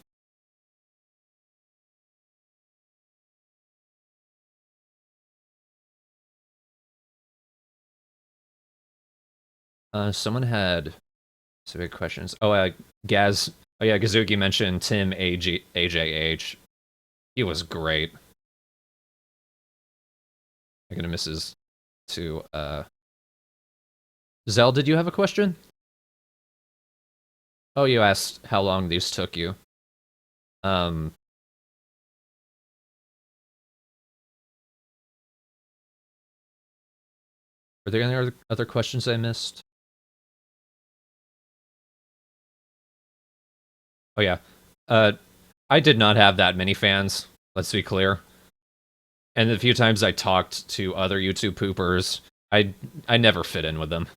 Someone had specific questions. Oh, Gaz. Oh yeah, Gazuki mentioned Tim AJH. He was great. I'm gonna miss his to Zell, did you have a question? Oh, you asked how long these took you. Were there any other questions I missed? Oh yeah. I did not have that many fans, let's be clear. And the few times I talked to other YouTube poopers, I never fit in with them.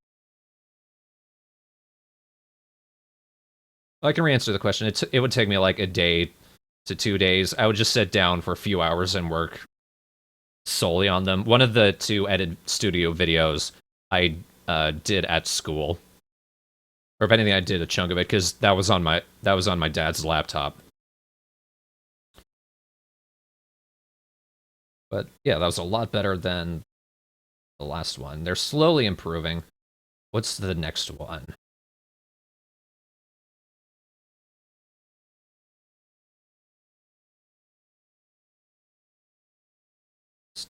I can re-answer the question. It would take me like a day to 2 days. I would just sit down for a few hours and work solely on them. One of the 2 edited studio videos I did at school, or if anything, I did a chunk of it because that was on my dad's laptop. But yeah, that was a lot better than the last one. They're slowly improving. What's the next one?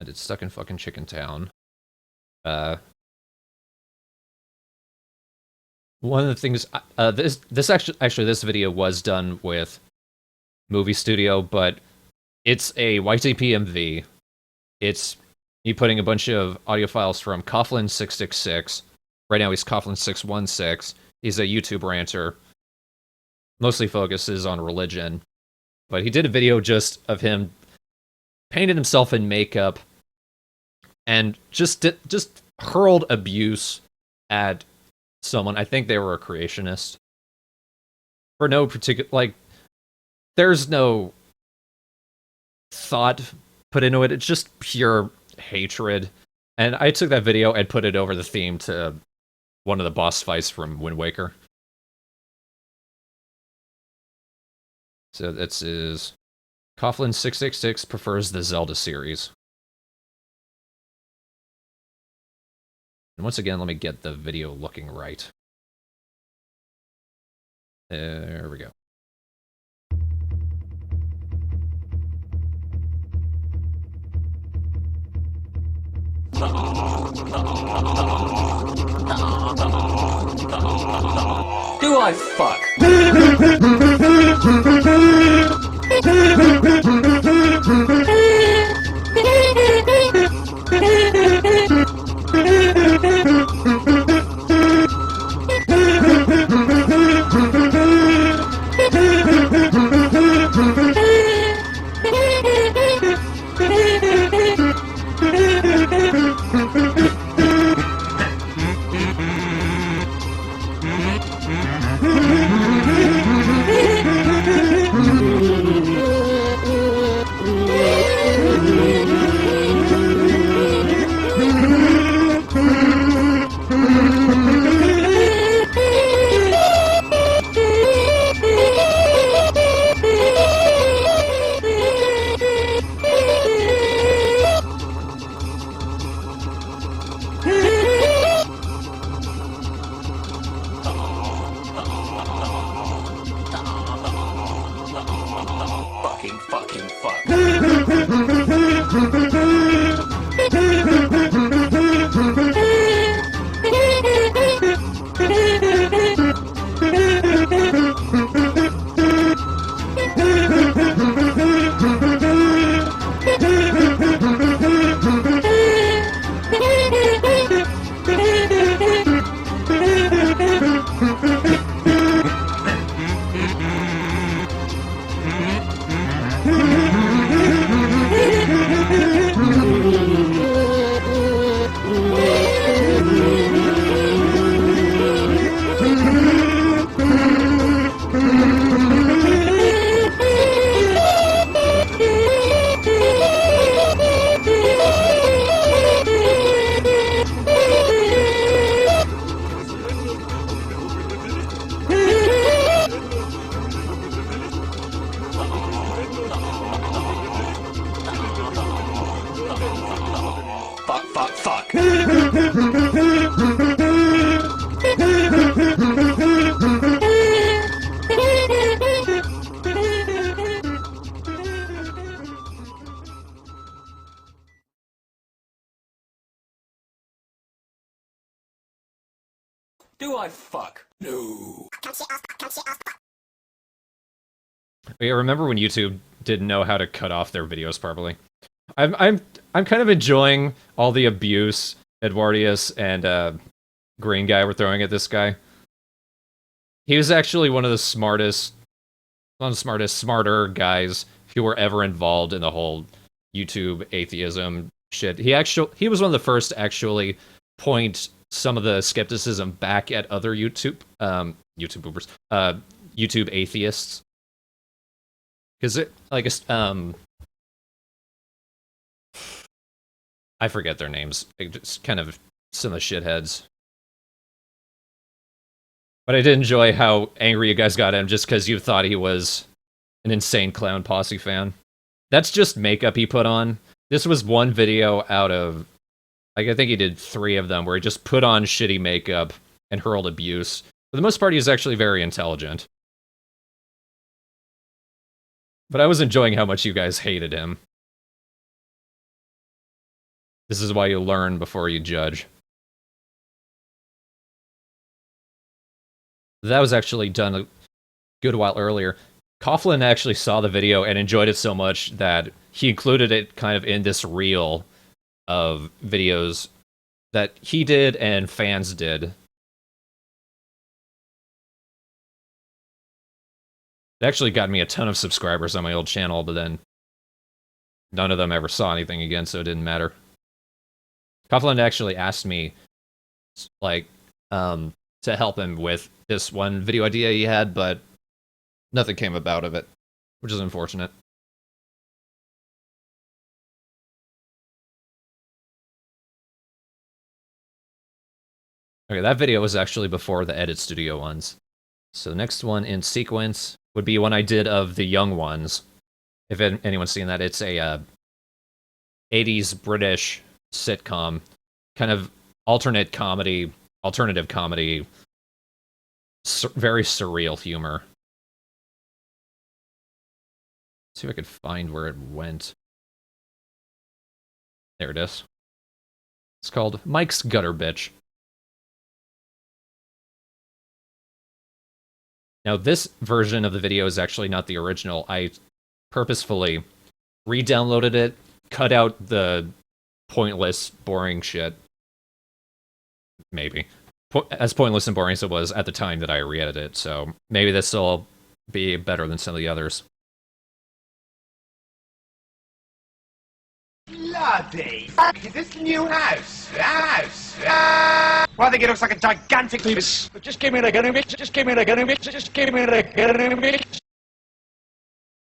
I did Stuck in fucking Chicken Town. One of the things, this video was done with Movie Studio, but it's a YTP MV. It's me putting a bunch of audio files from Coughlin 666. Right now he's Coughlin 616. He's a YouTube ranter. Mostly focuses on religion. But he did a video just of him painted himself in makeup and just hurled abuse at someone. I think they were a creationist. For no particular, like, there's no thought put into it. It's just pure hatred. And I took that video and put it over the theme to one of the boss fights from Wind Waker. So this is Coughlin 666 prefers the Zelda series. And once again, let me get the video looking right. There we go. Do I fuck? Fucking fuck. Do I fuck? No. Yeah, remember when YouTube didn't know how to cut off their videos properly? I'm kind of enjoying all the abuse Edwardius and Green Guy were throwing at this guy. He was actually one of the smartest, one of the smarter guys who were ever involved in the whole YouTube atheism shit. He was one of the first to actually point some of the skepticism back at other YouTube atheists. Because I forget their names. Just kind of some of the shitheads. But I did enjoy how angry you guys got at him just because you thought he was an insane Clown Posse fan. That's just makeup he put on. This was one video out of, like, I think he did 3 of them where he just put on shitty makeup and hurled abuse. For the most part, he was actually very intelligent. But I was enjoying how much you guys hated him. This is why you learn before you judge. That was actually done a good while earlier. Coughlin actually saw the video and enjoyed it so much that he included it kind of in this reel of videos that he did and fans did. It actually got me a ton of subscribers on my old channel, but then none of them ever saw anything again, so it didn't matter. Coughlin actually asked me, like, to help him with this one video idea he had, but nothing came about of it, which is unfortunate. Okay, that video was actually before the edit studio ones. So the next one in sequence would be one I did of the young ones. If anyone's seen that, it's a 80s British sitcom, kind of alternative comedy, very surreal humor. Let's see if I could find where it went. There it is. It's called Mike's Gutter Bitch. Now, this version of the video is actually not the original. I purposefully re-downloaded it, cut out the pointless, boring shit. Maybe. As pointless and boring as it was at the time that I re-edited it, so maybe this will be better than some of the others. Bloody fuck, is this new house? Well, I think it looks like a gigantic penis. Just give me the gunning bitch, just give me the gunning bitch, just give me the gunning bitch.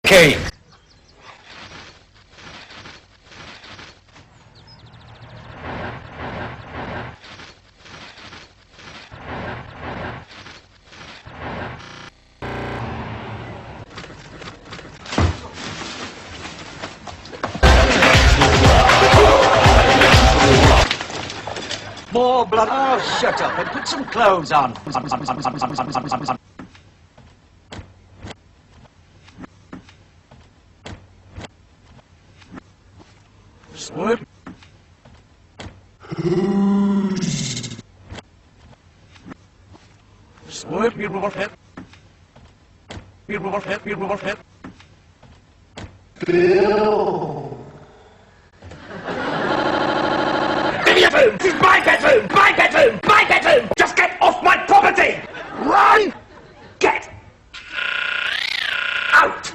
Okay. More blood. Oh, shut up and put some clothes on. Swerve. Swerve, beautiful warfare. Beautiful warfare, beautiful warfare. Bill. This is my bedroom! My bedroom! My bedroom! Just get off my property! Run! Get out!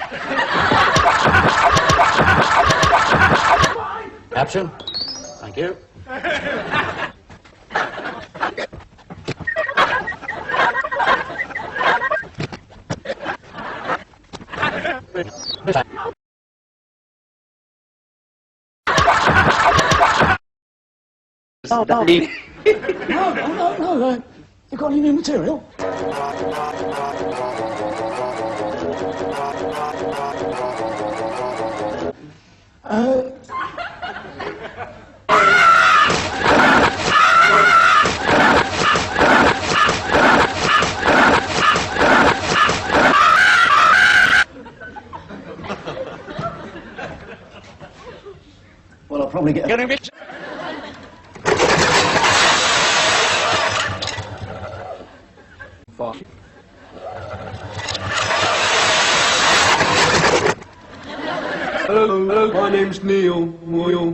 Action. Thank you. Oh, no. No. You got any new material? Well, I'll probably get a... Fuck. Hello, my name's Neil. Neil?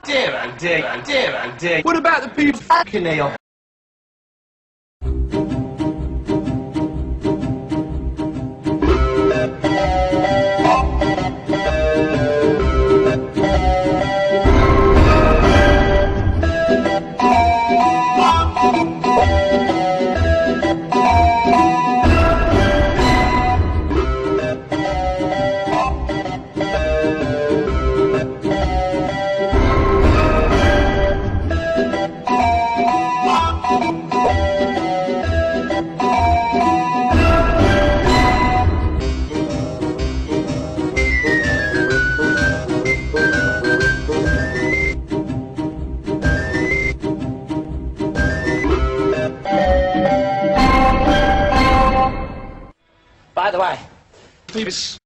Dear, oh dear. What about the people fucking Neil? the way. Please.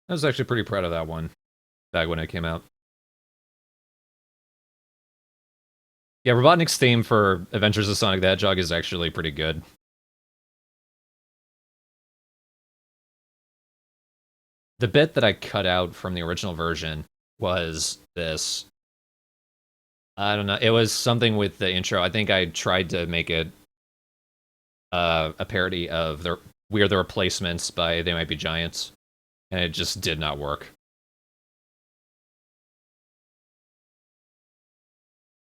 I was actually pretty proud of that one back when it came out. Yeah, Robotnik's theme for Adventures of Sonic the Hedgehog is actually pretty good. The bit that I cut out from the original version was this. I don't know. It was something with the intro. I think I tried to make it a parody of the We Are the Replacements by They Might Be Giants, and it just did not work.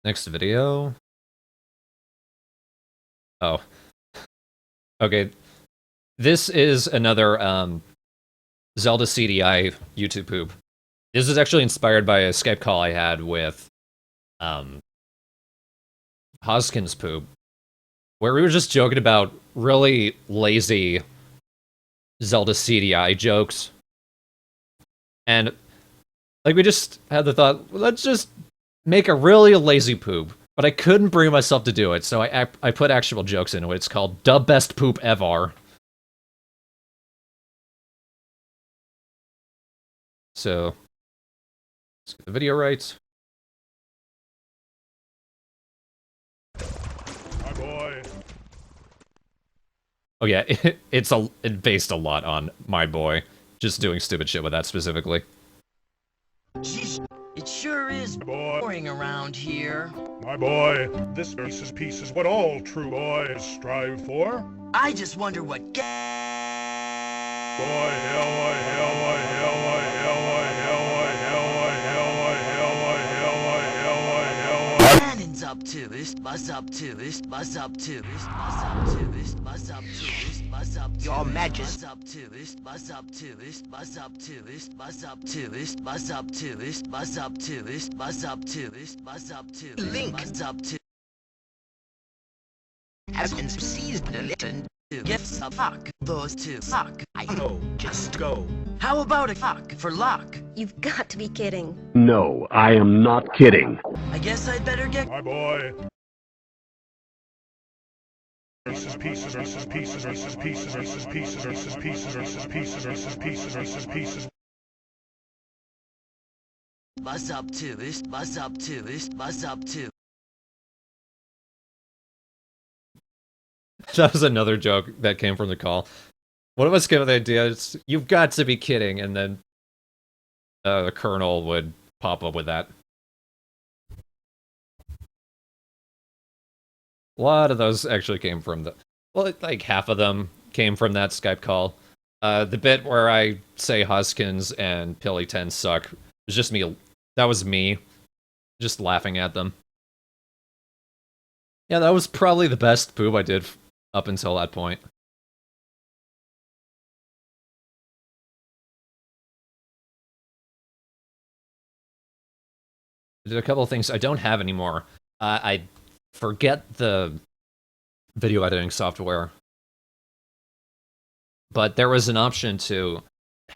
Next video. Oh. Okay. This is another Zelda CDI YouTube poop. This is actually inspired by a Skype call I had with Hoskins poop, where we were just joking about really lazy Zelda CDI jokes. And like we just had the thought, let's just make a really lazy poop. But I couldn't bring myself to do it, so I put actual jokes into it. It's called The Best Poop Ever. So, let's get the video right. My boy. Oh yeah, it based a lot on My Boy. Just doing stupid shit with that specifically. Jeez, it sure is boring around here. My boy, this piece is what all true boys strive for. I just wonder what Gannon's up to, buzz up to, buzz up to, buzz up to, buzz up to, buzz up to, Your Majesty, buzz up to, buzz up to, buzz up to, buzz up to, buzz up to, buzz up to, buzz up to, buzz up to, Link, buzz up to. Has been seized and listen to gifts a fuck. Those two suck. I know. Just go. How about a fuck for luck? You've got to be kidding. No, I am not kidding. I guess I'd better get. My boy. Reese's Pieces, Reese's Pieces, Reese's Pieces, Reese's Pieces, Reese's Pieces, Reese's Pieces, Reese's Pieces, Reese's Pieces. Buzz up to, buzz up to, buzz up to. That was another joke that came from the call. One of us came with the idea, it's, you've got to be kidding, and then the Colonel would pop up with that. A lot of those actually came from the... Well, like half of them came from that Skype call. The bit where I say Hoskins and Pilly 10 suck was just me. That was me, just laughing at them. Yeah, that was probably the best poop I did up until that point. I did a couple of things I don't have anymore. I forget the video editing software, but there was an option to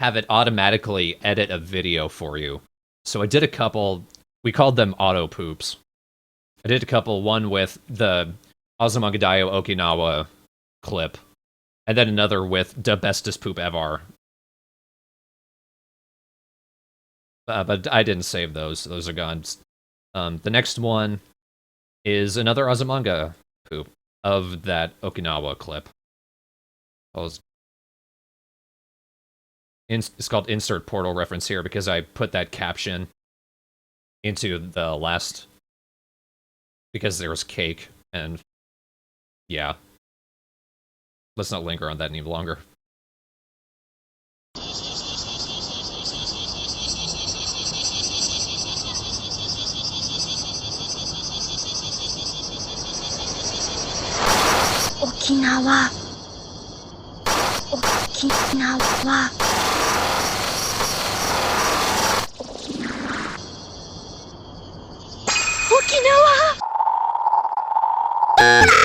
have it automatically edit a video for you. So I did a couple, we called them auto poops. I did a couple, one with the Azumanga Okinawa clip, and then another with the bestest poop ever. But I didn't save those. Those are gone. The next one is another Azumanga poop of that Okinawa clip. It's called Insert Portal Reference here because I put that caption into the last... because there was cake, and yeah. Let's not linger on that any longer. Okinawa. Okinawa. Okinawa. Ow!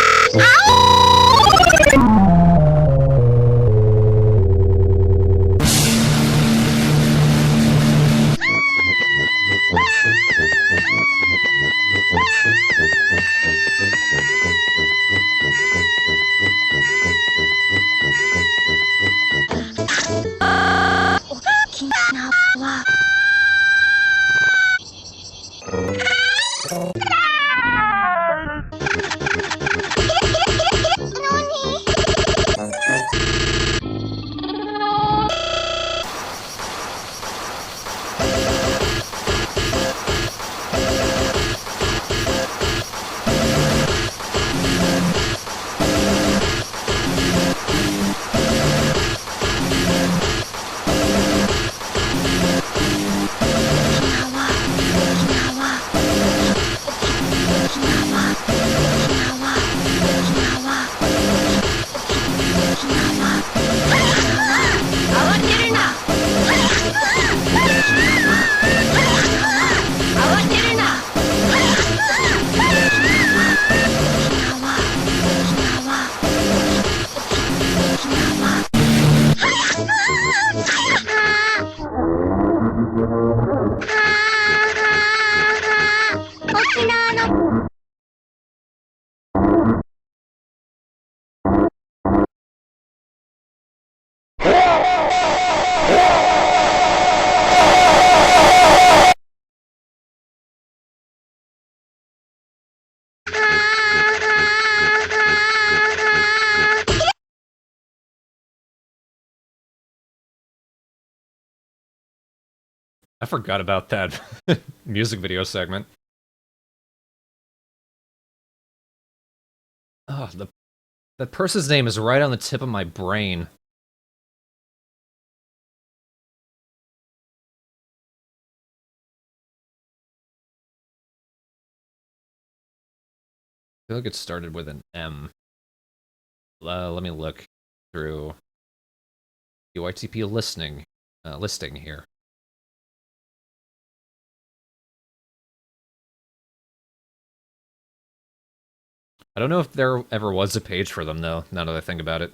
I forgot about that music video segment. Oh, the person's name is right on the tip of my brain. I feel like it started with an M. Let me look through UITP listing here. I don't know if there ever was a page for them, though, now that I think about it.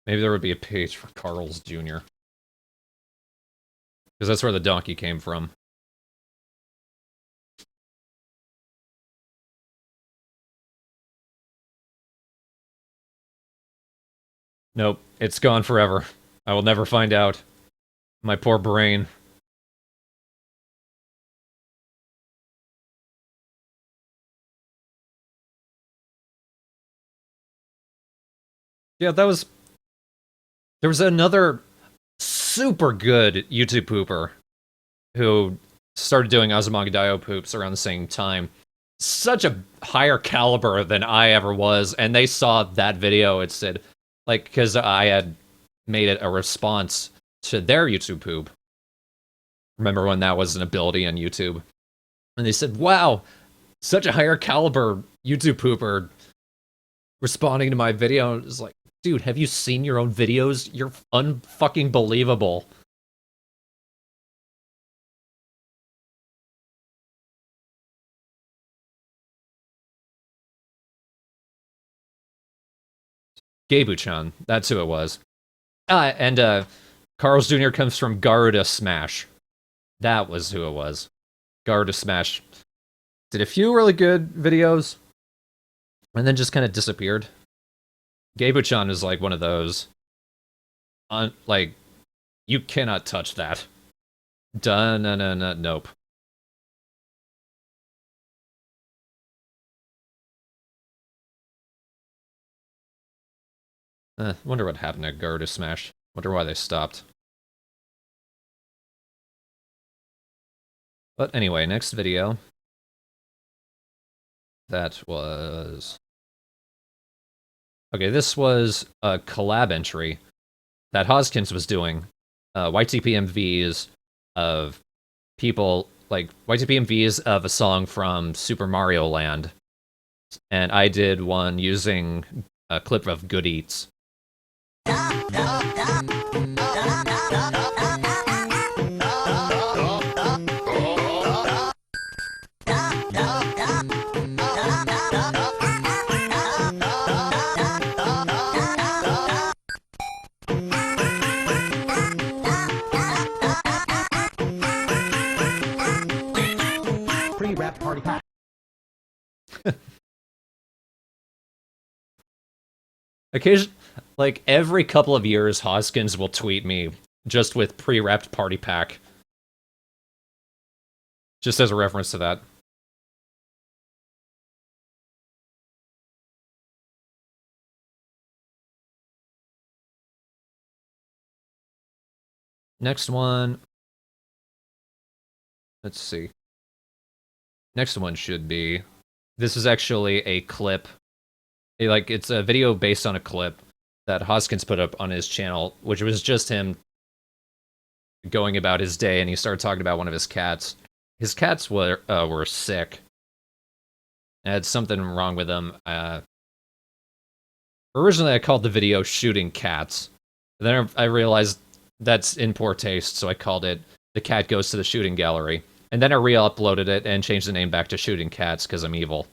Maybe there would be a page for Carl's Jr. Because that's where the donkey came from. Nope, it's gone forever. I will never find out. My poor brain. Yeah, there was another super good YouTube pooper who started doing Azumanga Poops around the same time. Such a higher caliber than I ever was, and they saw that video. It said, like, because I had made it a response to their YouTube poop. Remember when that was an ability on YouTube? And they said, wow, such a higher caliber YouTube pooper responding to my video. It's like, dude, have you seen your own videos? You're unfucking believable. Gabu-chan, that's who it was. And Carl's Jr. comes from Garuda Smash. That was who it was. Garuda Smash did a few really good videos, and then just kind of disappeared. Gabu-chan is like one of those. Like, you cannot touch that. Nope. Wonder what happened to Garuda Smash. Wonder why they stopped. But anyway, next video. That was... Okay, this was a collab entry that Hoskins was doing. YTPMVs of people, like, YTPMVs of a song from Super Mario Land. And I did one using a clip of Good Eats. Pre-wrap party pack. Like every couple of years, Hoskins will tweet me just with pre-wrapped party pack. Just as a reference to that. Next one. Let's see. Next one should be... This is actually a clip. It's a video based on a clip that Hoskins put up on his channel, which was just him going about his day, and he started talking about one of his cats. His cats were sick. Had something wrong with them. Originally, I called the video "Shooting Cats." Then I realized that's in poor taste, so I called it "The Cat Goes to the Shooting Gallery." And then I re-uploaded it and changed the name back to "Shooting Cats" because I'm evil.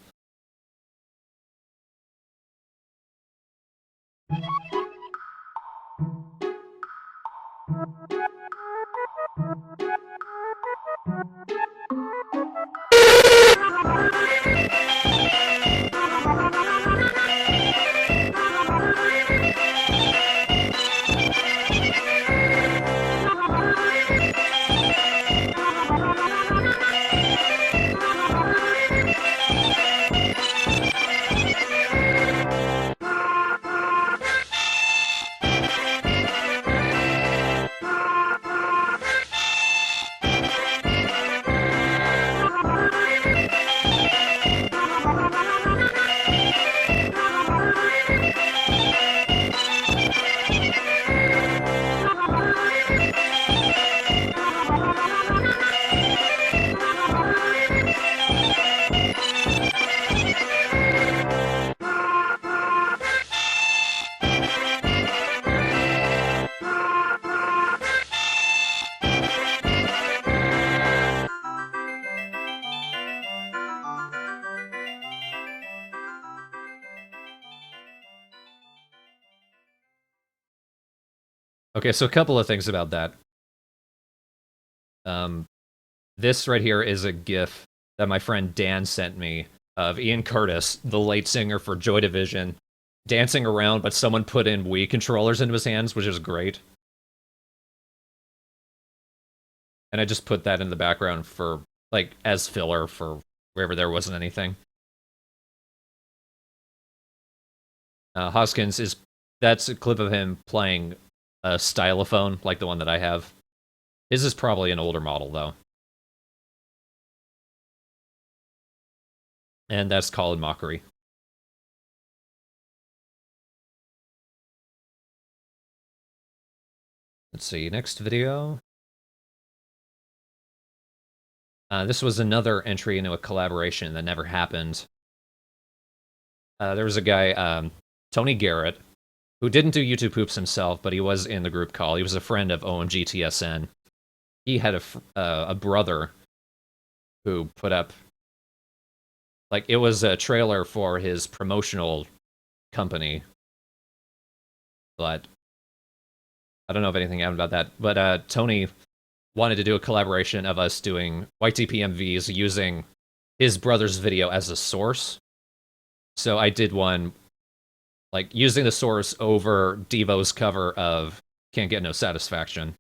Okay, so a couple of things about that. This right here is a GIF that my friend Dan sent me of Ian Curtis, the late singer for Joy Division, dancing around, but someone put in Wii controllers into his hands, which is great. And I just put that in the background for, like, as filler for wherever there wasn't anything. Hoskins that's a clip of him playing a stylophone, like the one that I have. His is probably an older model, though. And that's Call and Mockery. Let's see, next video. This was another entry into a collaboration that never happened. There was a guy, Tony Garrett, who didn't do YouTube Poops himself, but he was in the group call. He was a friend of OMGTSN. He had a brother who put up, like, it was a trailer for his promotional company. But I don't know if anything happened about that. But Tony wanted to do a collaboration of us doing YTPMVs using his brother's video as a source. So I did one, like, using the source over Devo's cover of Can't Get No Satisfaction.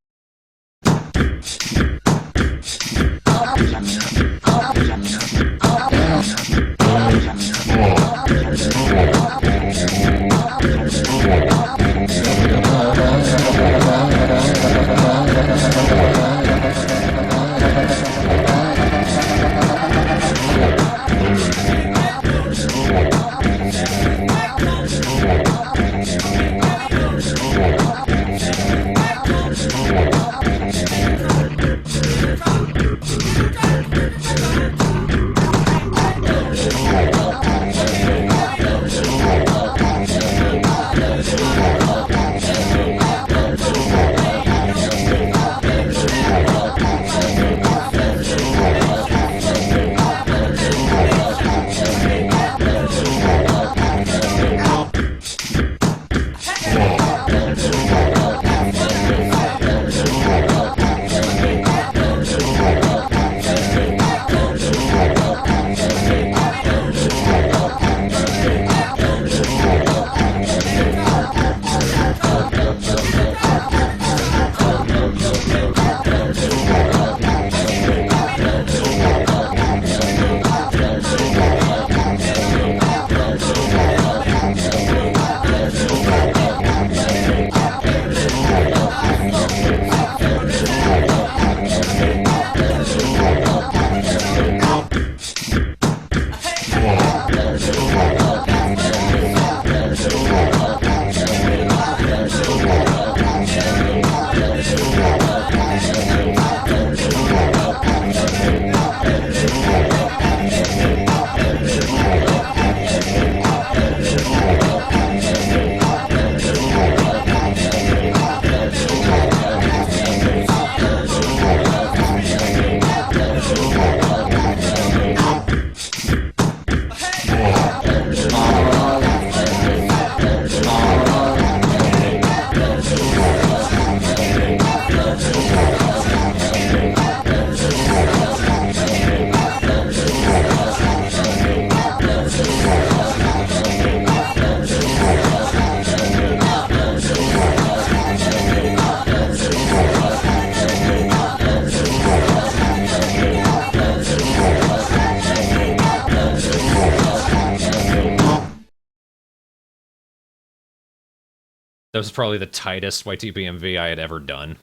That was probably the tightest YTPMV I had ever done.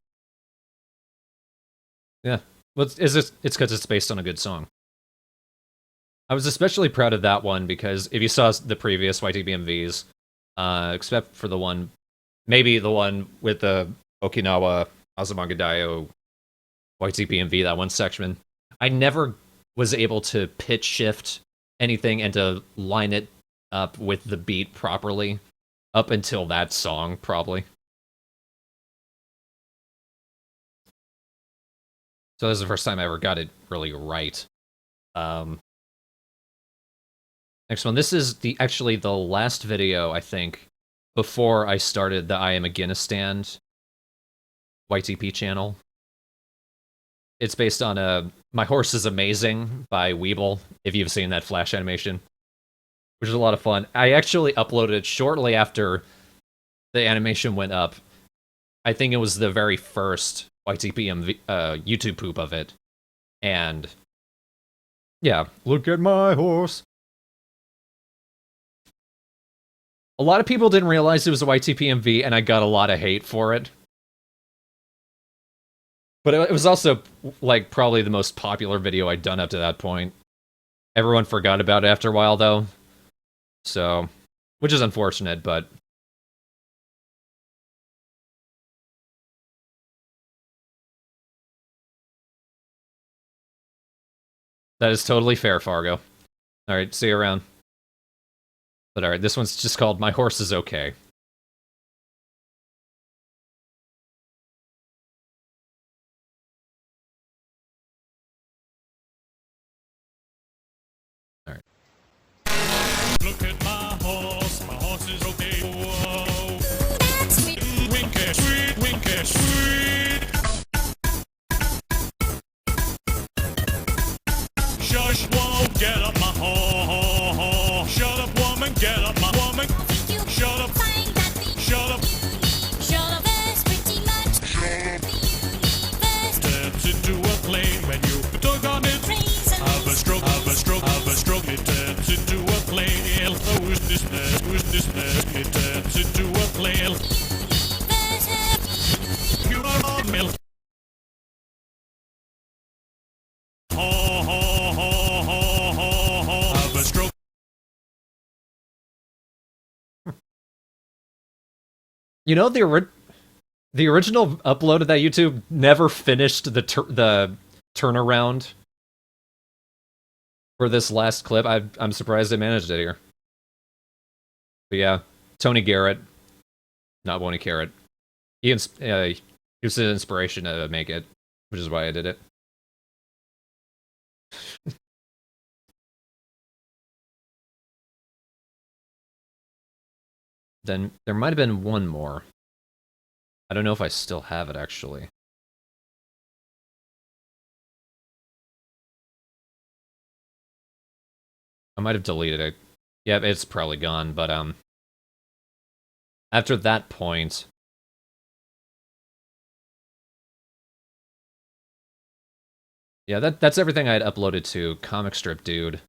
Yeah, well, it's because it's based on a good song. I was especially proud of that one because if you saw the previous YTPMVs, except for the one, maybe the one with the Okinawa Azumanga Daioh YTPMV, that one section, I never was able to pitch shift anything and to line it up with the beat properly up until that song, probably. So this is the first time I ever got it really right. Next one. This is actually the last video, I think, before I started the I Am Again Stand YTP channel. It's based on My Horse is Amazing by Weeble, if you've seen that Flash animation, which is a lot of fun. I actually uploaded it shortly after the animation went up. I think it was the very first YTP YouTube poop of it. And yeah, look at my horse. A lot of people didn't realize it was a YTPMV, and I got a lot of hate for it. But it was also, like, probably the most popular video I'd done up to that point. Everyone forgot about it after a while, though. So, which is unfortunate, but... that is totally fair, Fargo. Alright, see you around. But alright, this one's just called My Horse is Okay. Alright. Look at my horse is okay. Whoa. That's sweet. Winky, sweet, winky, sweet. Shush, whoa, get up my horse. Shut up, woman, get up my woman. Shut up, shut up. Shut up, that's pretty much. Shut up. Turns into a plane when you talk on it. Have a stroke, have a stroke, have a stroke. It turns into a plane. Who's this man? Who's this man? It turns into a plane. You are all milk. Ho, ho, ho, ho, ho, ho. Have a stroke. You know, the original upload of that YouTube never finished the turnaround for this last clip. I'm surprised they managed it here. But yeah, Tony Garrett, not Boney Carrot. He was an inspiration to make it, which is why I did it. Then there might have been one more. I don't know if I still have it, actually. I might have deleted it. Yeah, it's probably gone, but after that point, yeah, that's everything I had uploaded to Comic Strip Dude.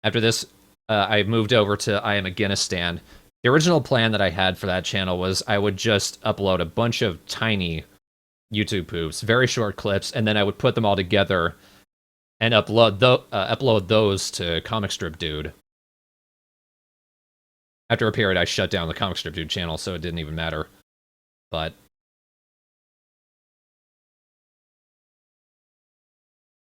After this, I moved over to I Am Again Stand. The original plan that I had for that channel was I would just upload a bunch of tiny YouTube poops, very short clips, and then I would put them all together and upload those to Comic Strip Dude. After a period, I shut down the Comic Strip Dude channel, so it didn't even matter. But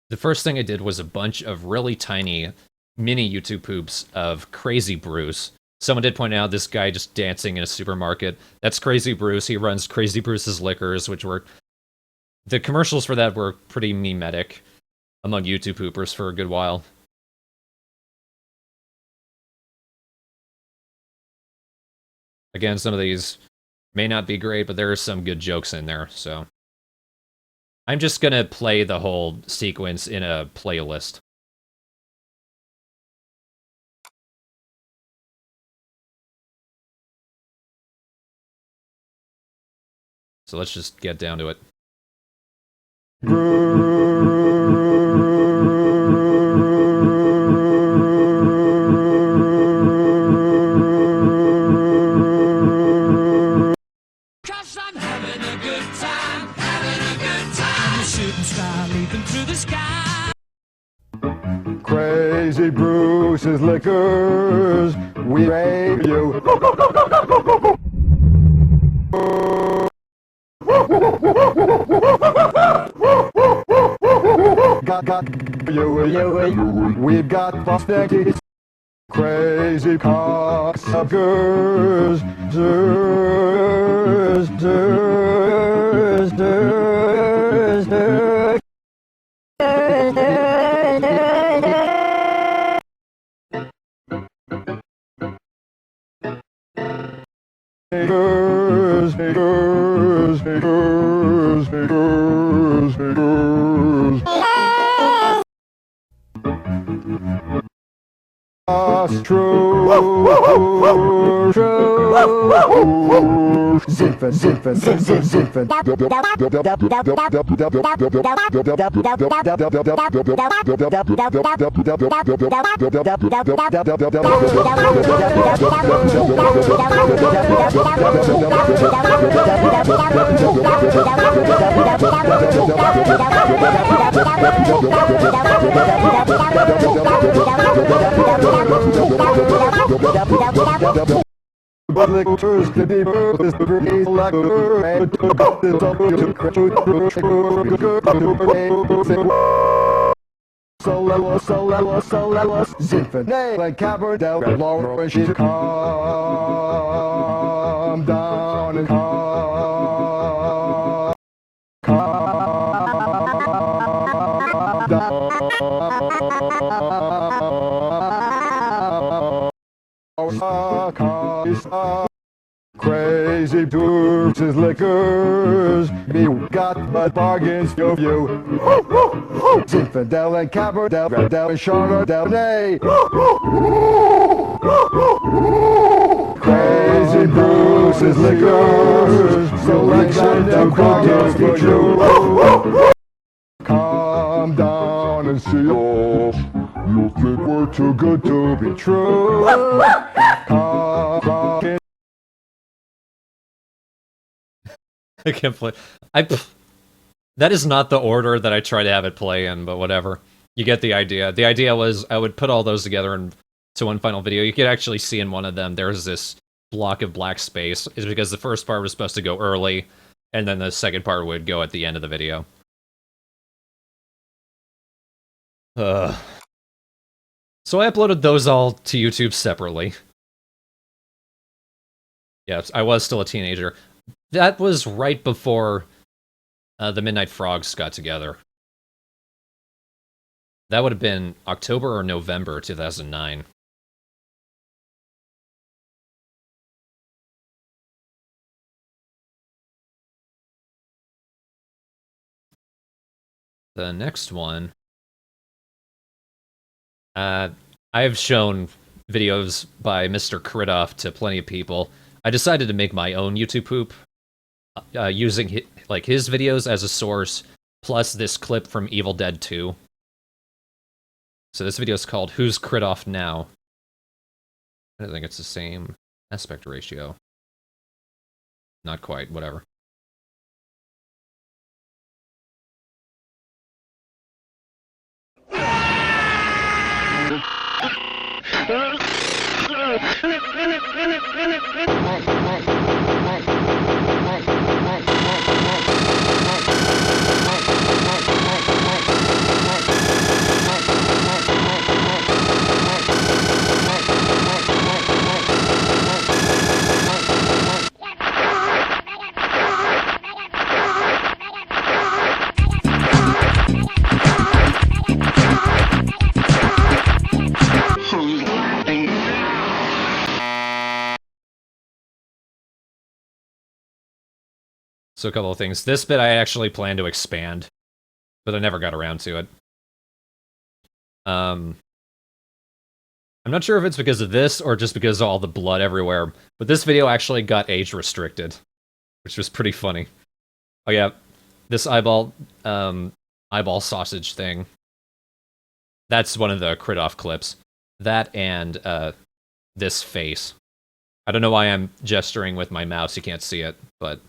the first thing I did was a bunch of really tiny mini YouTube poops of Crazy Bruce. Someone did point out this guy just dancing in a supermarket. That's Crazy Bruce. He runs Crazy Bruce's Liquors, which were... the commercials for that were pretty memetic among YouTube poopers for a good while. Again, some of these may not be great, but there are some good jokes in there, so... I'm just gonna play the whole sequence in a playlist. So let's just get down to it. Bruce's Liquors, we rate you. Got you. We've got prospective, crazy cocksuckers. True. Ziffin, ziffin, ziffin, ziffin. Public tours to be purpose to be like and to go to so ziffin and covered out and Laura she calm down and calm down. Crazy Bruce's Liquors, me got my bargains for you. Zinfandel and Cabardel, Radel and Chardonnay. Crazy Bruce's Liquors, selection of bargains for you. Calm down and see us. You think we're too good to be true. I can't play. That is not the order that I try to have it play in, but whatever. You get the idea. The idea was I would put all those together into one final video. You could actually see in one of them there's this block of black space. It's because the first part was supposed to go early, and then the second part would go at the end of the video. So I uploaded those all to YouTube separately. Yes, I was still a teenager. That was right before the Midnight Frogs got together. That would have been October or November 2009. The next one... I've shown videos by Mr. Kridoff to plenty of people. I decided to make my own YouTube poop, using his videos as a source, plus this clip from Evil Dead 2. So this video is called Who's Kridoff Now? I don't think it's the same aspect ratio. Not quite, whatever. So a couple of things. This bit I actually plan to expand, but I never got around to it. I'm not sure if it's because of this or just because of all the blood everywhere, but this video actually got age restricted, which was pretty funny. Oh yeah, this eyeball sausage thing. That's one of the Kridoff clips. That and this face. I don't know why I'm gesturing with my mouse, you can't see it, but...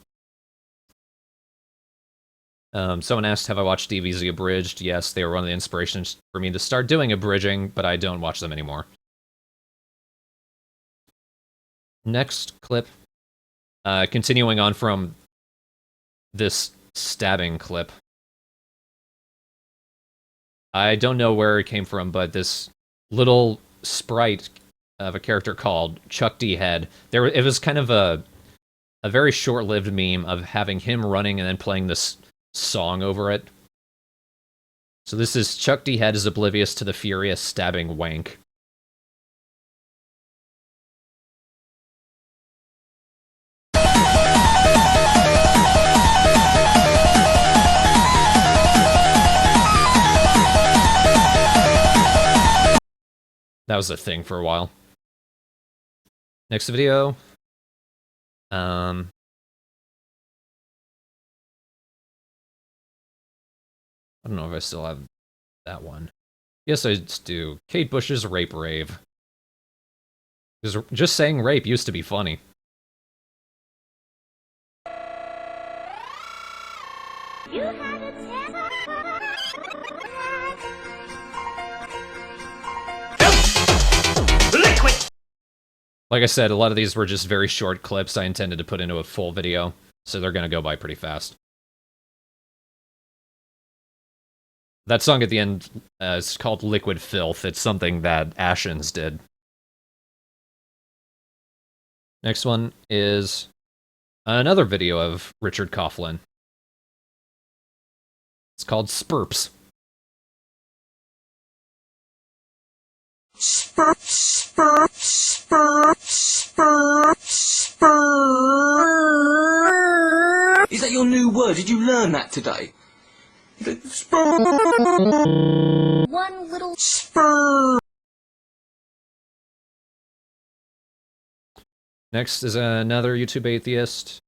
someone asked, have I watched DBZ Abridged? Yes, they were one of the inspirations for me to start doing abridging, but I don't watch them anymore. Next clip, continuing on from this stabbing clip. I don't know where it came from, but this little sprite of a character called Chuck D. Head. It was kind of a very short-lived meme of having him running and then playing this song over it. So this is Chuck D. Head is oblivious to the furious stabbing wank. That was a thing for a while. Next video. I don't know if I still have that one. Yes, I do. Kate Bush's rape rave. Because just saying rape used to be funny. You had a temper. Like I said, a lot of these were just very short clips I intended to put into a full video, so they're gonna go by pretty fast. That song at the end is called Liquid Filth. It's something that Ashens did. Next one is another video of Richard Coughlin. It's called Spurps. Spurps, spurps, spurps, spurps, spurps. Is that your new word? Did you learn that today? One little spur. Next is another YouTube atheist.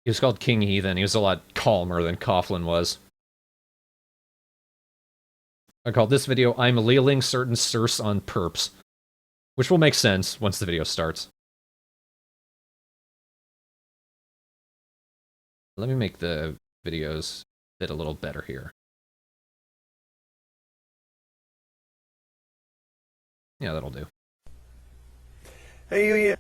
He was called King Heathen. He was a lot calmer than Coughlin was. I called this video, I'm lealing certain Circe on perps. Which will make sense once the video starts. Let me make the videos fit a little better here. Yeah, that'll do. Hey,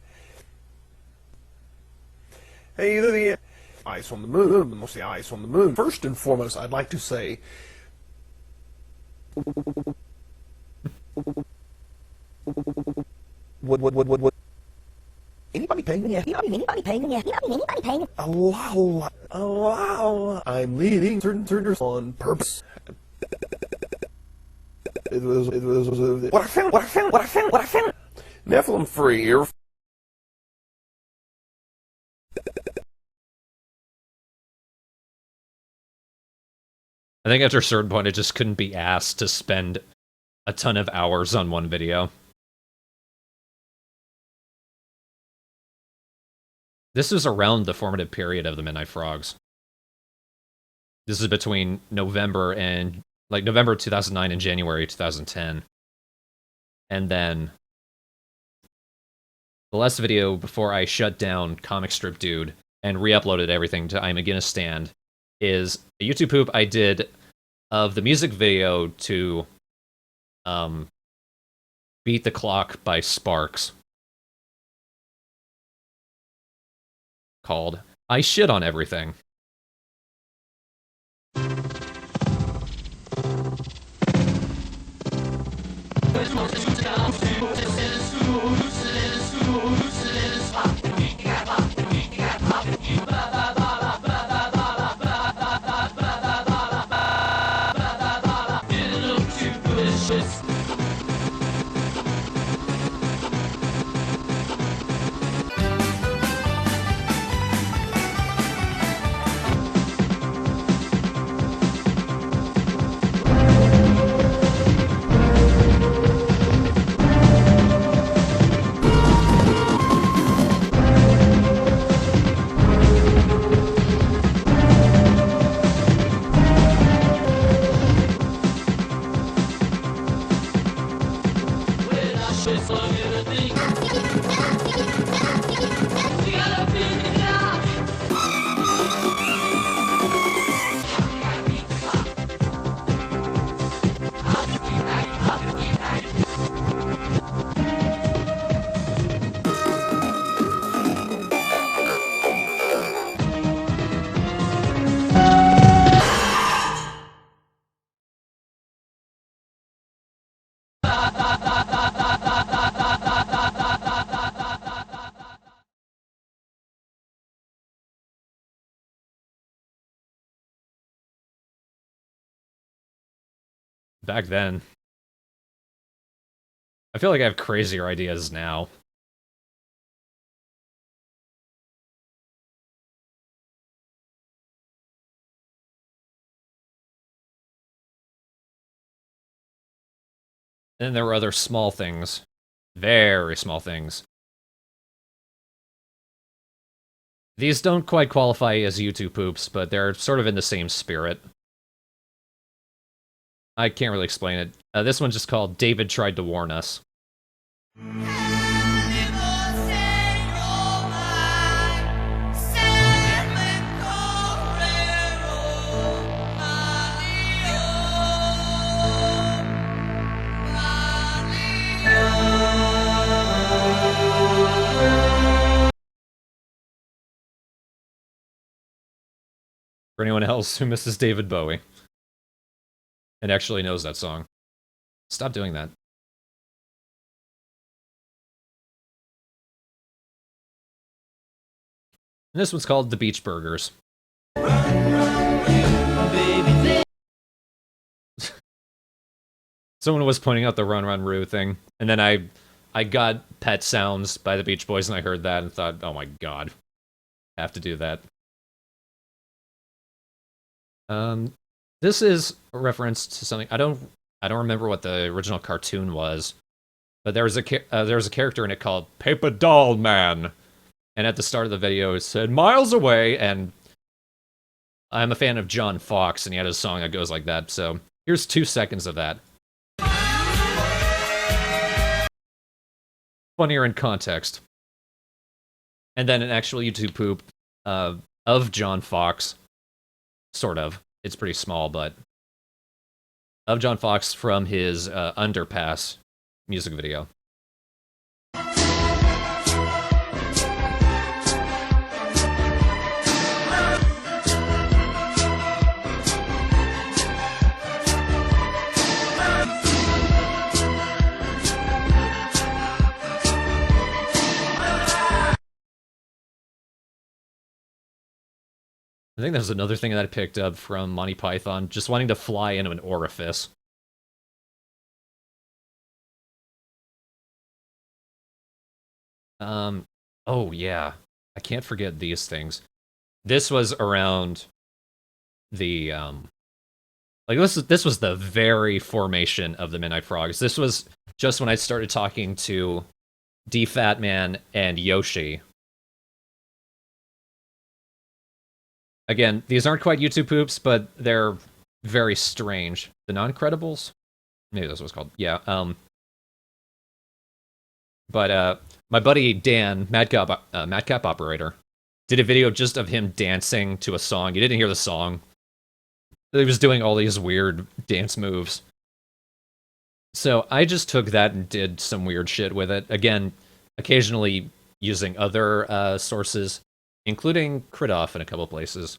ice on the moon, mostly ice on the moon. First and foremost, I'd like to say... What? Anybody paying me? Anybody paying? Allow. I'm leading certain turners on purpose. It was what I found. Nephilim free here. I think after a certain point, it just couldn't be asked to spend a ton of hours on one video. This was around the formative period of the Midnight Frogs. This is between November 2009 and January 2010. And then the last video before I shut down Comic Strip Dude and re-uploaded everything to I'm Against Stand is a YouTube poop I did of the music video to Beat the Clock by Sparks, called I Shit on Everything. back then. I feel like I have crazier ideas now. Then there were other small things. Very small things. These don't quite qualify as YouTube poops, but they're sort of in the same spirit. I can't really explain it. This one's just called David Tried to Warn Us. For anyone else who misses David Bowie and actually knows that song, stop doing that. And this one's called The Beach Burgers. Someone was pointing out the Run Run Roo thing, and then I got Pet Sounds by the Beach Boys, and I heard that and thought, oh my god, I have to do that. This is a reference to something I don't remember what the original cartoon was, but there was a character in it called Paper Doll Man, and at the start of the video it said "miles away," and I'm a fan of John Fox, and he had a song that goes like that. So here's 2 seconds of that. Funnier in context, and then an actual YouTube poop of John Fox. Sort of. It's pretty small, but of John Fox from his Underpass music video. I think there's another thing that I picked up from Monty Python, just wanting to fly into an orifice. Oh yeah, I can't forget these things. This was around the, like this was the very formation of the Midnight Frogs. This was just when I started talking to D Fat Man and Yoshi. Again, these aren't quite YouTube poops, but they're very strange. The Non-Credibles? Maybe that's what it's called. Yeah, But my buddy Dan, Madcap Operator, did a video just of him dancing to a song. You didn't hear the song. He was doing all these weird dance moves. So I just took that and did some weird shit with it. Again, occasionally using other sources, including Kridoff in a couple places.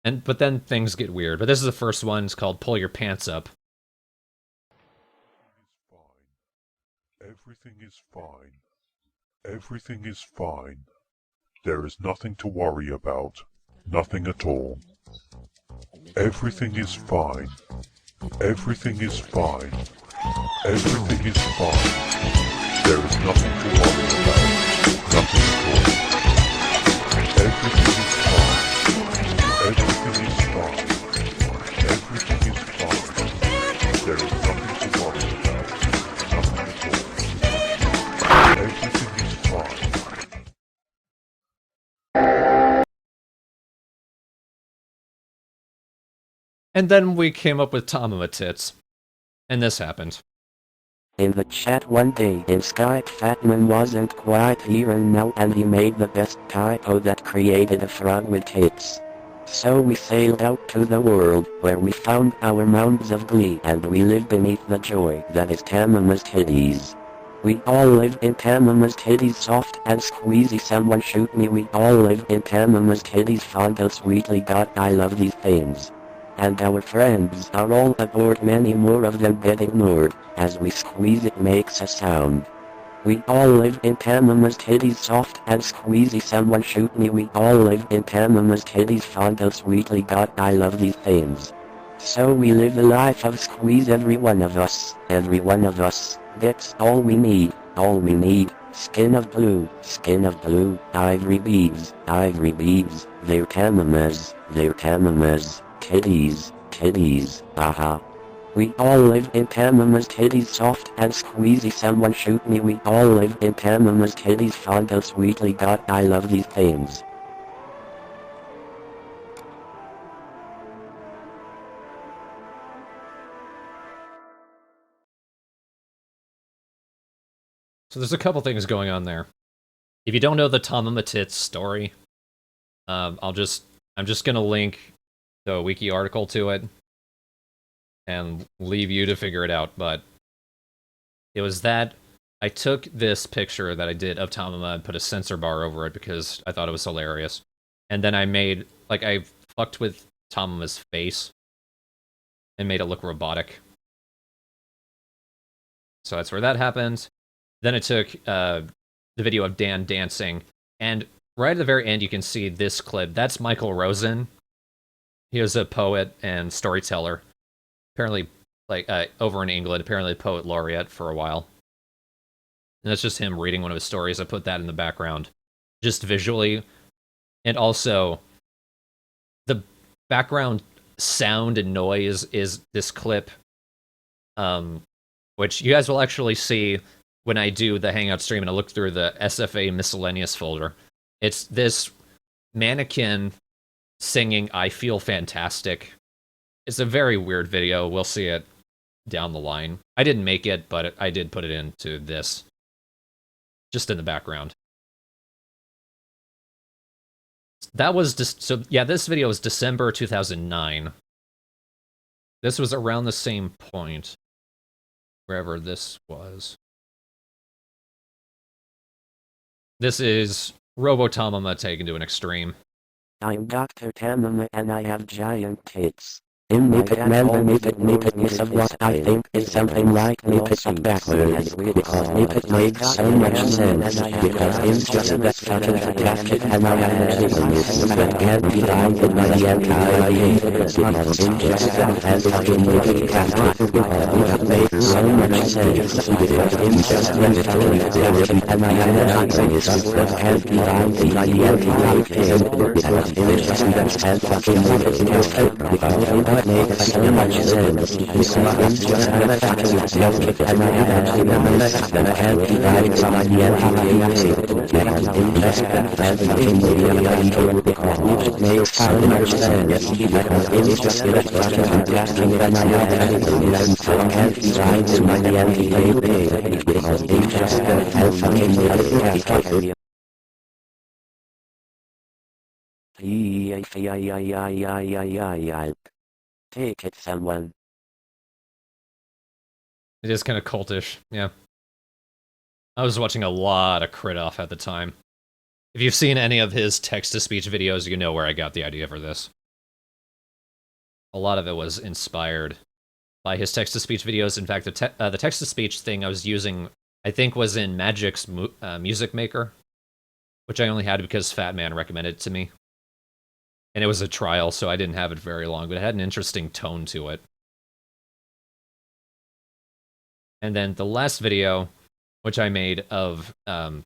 But then things get weird. But this is the first one. It's called Pull Your Pants Up. Everything is fine. Everything is fine. There is nothing to worry about. Nothing at all. Everything is fine. Everything is fine. Everything is fine. There is nothing to worry about. Nothing at all. Everything is fine. Everything is fine. Everything is fine. There is nothing to worry about. Nothing at all. Everything is fine. And then we came up with Tomama Tits. And this happened. In the chat one day in Skype, Fatman wasn't quite here and now, and he made the best typo that created a frog with tits. So we sailed out to the world, where we found our mounds of glee, and we lived beneath the joy that is Tamama's titties. We all live in Tamama's titties, soft and squeezy, someone shoot me. We all live in Tamama's titties, fondle sweetly, God I love these things. And our friends are all aboard, many more of them get ignored, as we squeeze it makes a sound. We all live in Tamama's titties, soft and squeezy, someone shoot me. We all live in Tamama's titties, fondle sweetly, God I love these things. So we live the life of squeeze every one of us. Every one of us. That's all we need. All we need. Skin of blue. Skin of blue. Ivory beads. Ivory beads. They're tamamas. They're tamamas. Titties. Titties. Aha. We all live in Tamama's titties soft and squeezy. Someone shoot me. We all live in Tamama's titties fond and sweetly. God, I love these things. So there's a couple things going on there. If you don't know the Tamama Tits story, I'm just gonna link the wiki article to it and leave you to figure it out. But it was that I took this picture that I did of Tamama and put a censor bar over it because I thought it was hilarious. And then I made, like, I fucked with Tamama's face and made it look robotic. So that's where that happened. Then I took the video of Dan dancing, and right at the very end you can see this clip. That's Michael Rosen. He was a poet and storyteller. Apparently, like, over in England, apparently a poet laureate for a while. And that's just him reading one of his stories. I put that in the background, just visually. And also, the background sound and noise is this clip, which you guys will actually see when I do the Hangout stream and I look through the SFA miscellaneous folder. It's this mannequin singing I Feel Fantastic. It's a very weird video. We'll see it down the line. I didn't make it, but I did put it into this, just in the background. That was so yeah, this video was December 2009. This was around the same point, wherever this was. This is Robo-Tamama taken to an extreme. I'm Dr. Tamama and I have giant tits. In Muppet Member Muppet of what I think is something like Muppet backwards, because Muppet makes so much sense, because it's just that fucking fantastic and I have given that can't be blinded by the entire because it's just that fucking Muppet because it makes so much sense, because it's just that fucking fantastic and I have given that can't be blinded by the entire because it's just that fucking Muppet because it makes so much sense. This is just a fucking self and I have that can't be right by the NBA because in just that fucking because it makes so much sense because it's just a fucking fantastic and I have that can't be right by the NBA because it's just a fucking fantastic. Take it, someone. It is kind of cultish, yeah. I was watching a lot of Crit Off at the time. If you've seen any of his text-to-speech videos, you know where I got the idea for this. A lot of it was inspired by his text-to-speech videos. In fact, the text-to-speech thing I was using, I think, was in Magic's Music Maker, which I only had because Fat Man recommended it to me. And it was a trial, so I didn't have it very long, but it had an interesting tone to it. And then the last video, which I made of Dan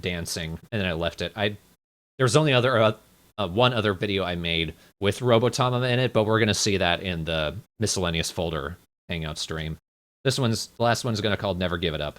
dancing, and then I left it. There was only one other video I made with Robo-Tamama in it, but we're going to see that in the miscellaneous folder Hangout stream. The last one's going to called Never Give It Up.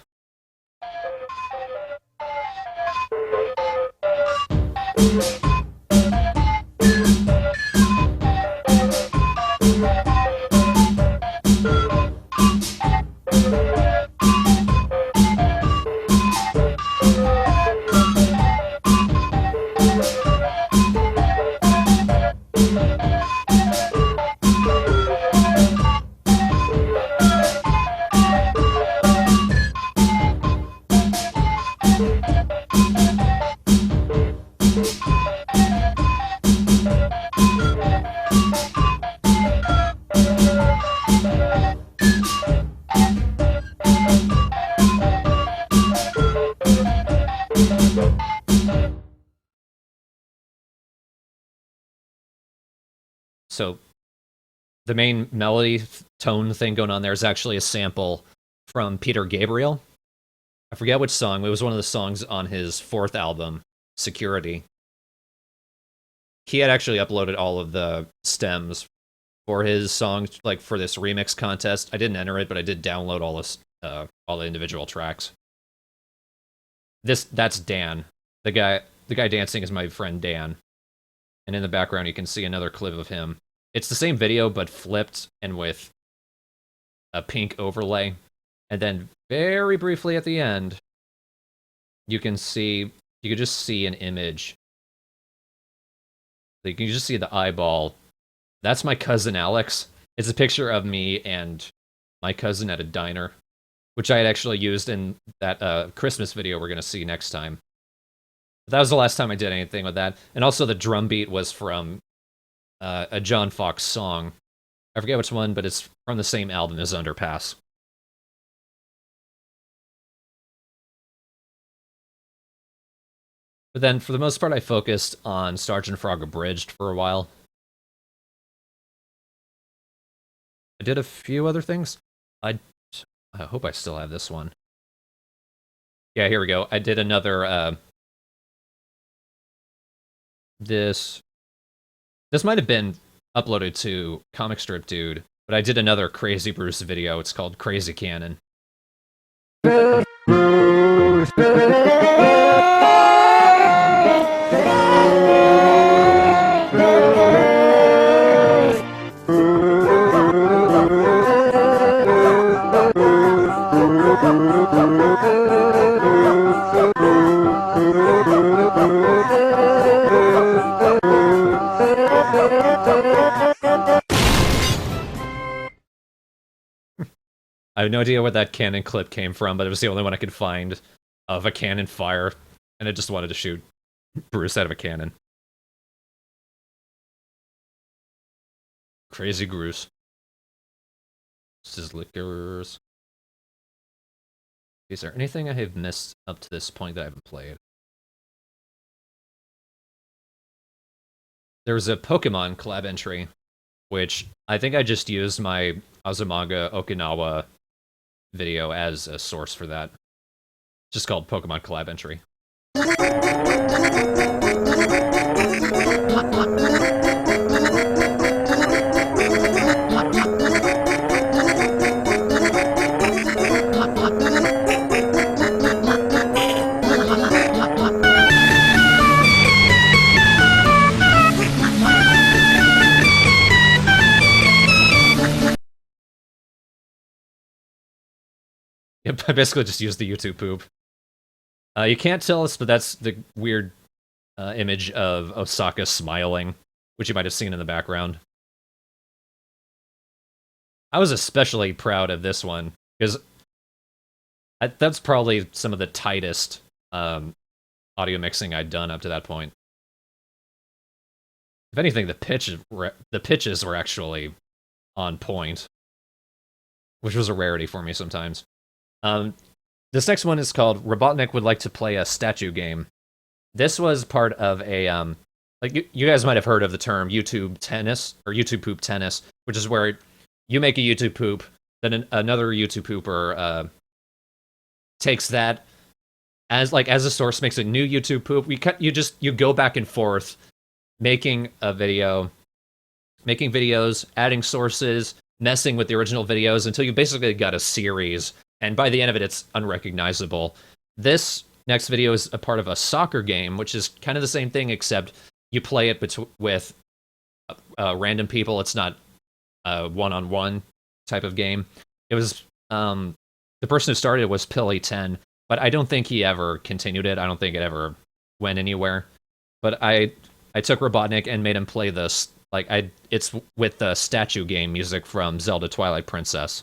So the main melody tone thing going on there is actually a sample from Peter Gabriel. I forget which song. It was one of the songs on his 4th album, Security. He had actually uploaded all of the stems for his songs, like for this remix contest. I didn't enter it, but I did download all the individual tracks. That's Dan. The guy dancing is my friend Dan. And in the background, you can see another clip of him. It's the same video, but flipped and with a pink overlay. And then very briefly at the end, you can just see an image. You can just see the eyeball. That's my cousin Alex. It's a picture of me and my cousin at a diner, which I had actually used in that Christmas video we're going to see next time. That was the last time I did anything with that. And also the drum beat was from a John Fox song. I forget which one, but it's from the same album as Underpass. But then, for the most part, I focused on Sergeant Frog Abridged for a while. I did a few other things. I hope I still have this one. Yeah, here we go. I did another, this might have been uploaded to Comic Strip Dude, but I did another Crazy Bruce video. It's called Crazy Cannon. I have no idea where that cannon clip came from, but it was the only one I could find of a cannon fire, and I just wanted to shoot Bruce out of a cannon. Crazy Bruce. Sizzlickers. Is there anything I have missed up to this point that I haven't played? There's a Pokemon collab entry, which I think I just used my Azumanga Okinawa video as a source for that. Just called Pokemon collab entry. Yep, I basically just used the YouTube poop. You can't tell us, but that's the weird image of Osaka smiling, which you might have seen in the background. I was especially proud of this one, because that's probably some of the tightest audio mixing I'd done up to that point. If anything, the pitches were actually on point, which was a rarity for me sometimes. This next one is called Robotnik Would Like to Play a Statue Game. This was part of a, like, you guys might have heard of the term YouTube tennis, or YouTube poop tennis, which is where you make a YouTube poop, then another YouTube pooper takes that as a source, makes a new YouTube poop. You go back and forth, making a video, making videos, adding sources, messing with the original videos until you basically got a series. And by the end of it, it's unrecognizable. This next video is a part of a soccer game, which is kind of the same thing, except you play it with random people. It's not a one-on-one type of game. It was the person who started it was Pilly10, but I don't think he ever continued it. I don't think it ever went anywhere. But I took Robotnik and made him play this. It's with the statue game music from Zelda Twilight Princess.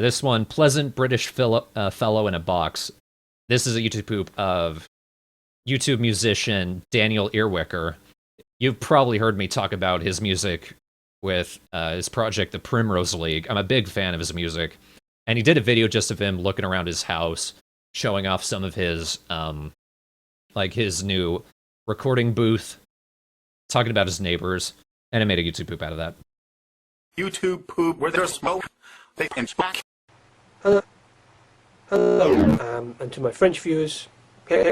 This one, pleasant British fellow in a box. This is a YouTube poop of YouTube musician Daniel Earwicker. You've probably heard me talk about his music with his project, The Primrose League. I'm a big fan of his music. And he did a video just of him looking around his house, showing off some of his, like his new recording booth, talking about his neighbors, and I made a YouTube poop out of that. YouTube poop where there's smoke. They can smack. Hello. And to my French viewers, I've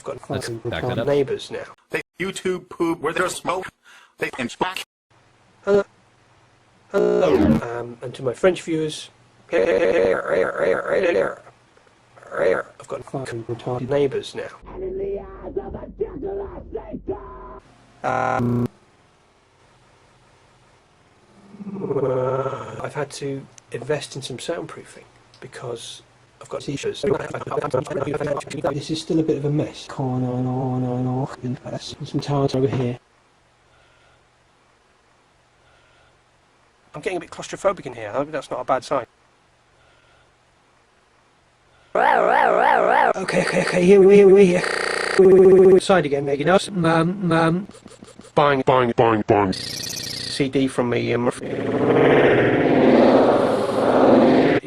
got fucking neighbours now. They YouTube poop where there's smoke. They can smack. Hello. And to my French viewers, I've got fucking retarded neighbours now. I've had to invest in some soundproofing because I've got t-shirts. This is still a bit of a mess. Some towels over here. I'm getting a bit claustrophobic in here. I hope that's not a bad sign. Okay, here we side again, Megan. Buying CD from me. You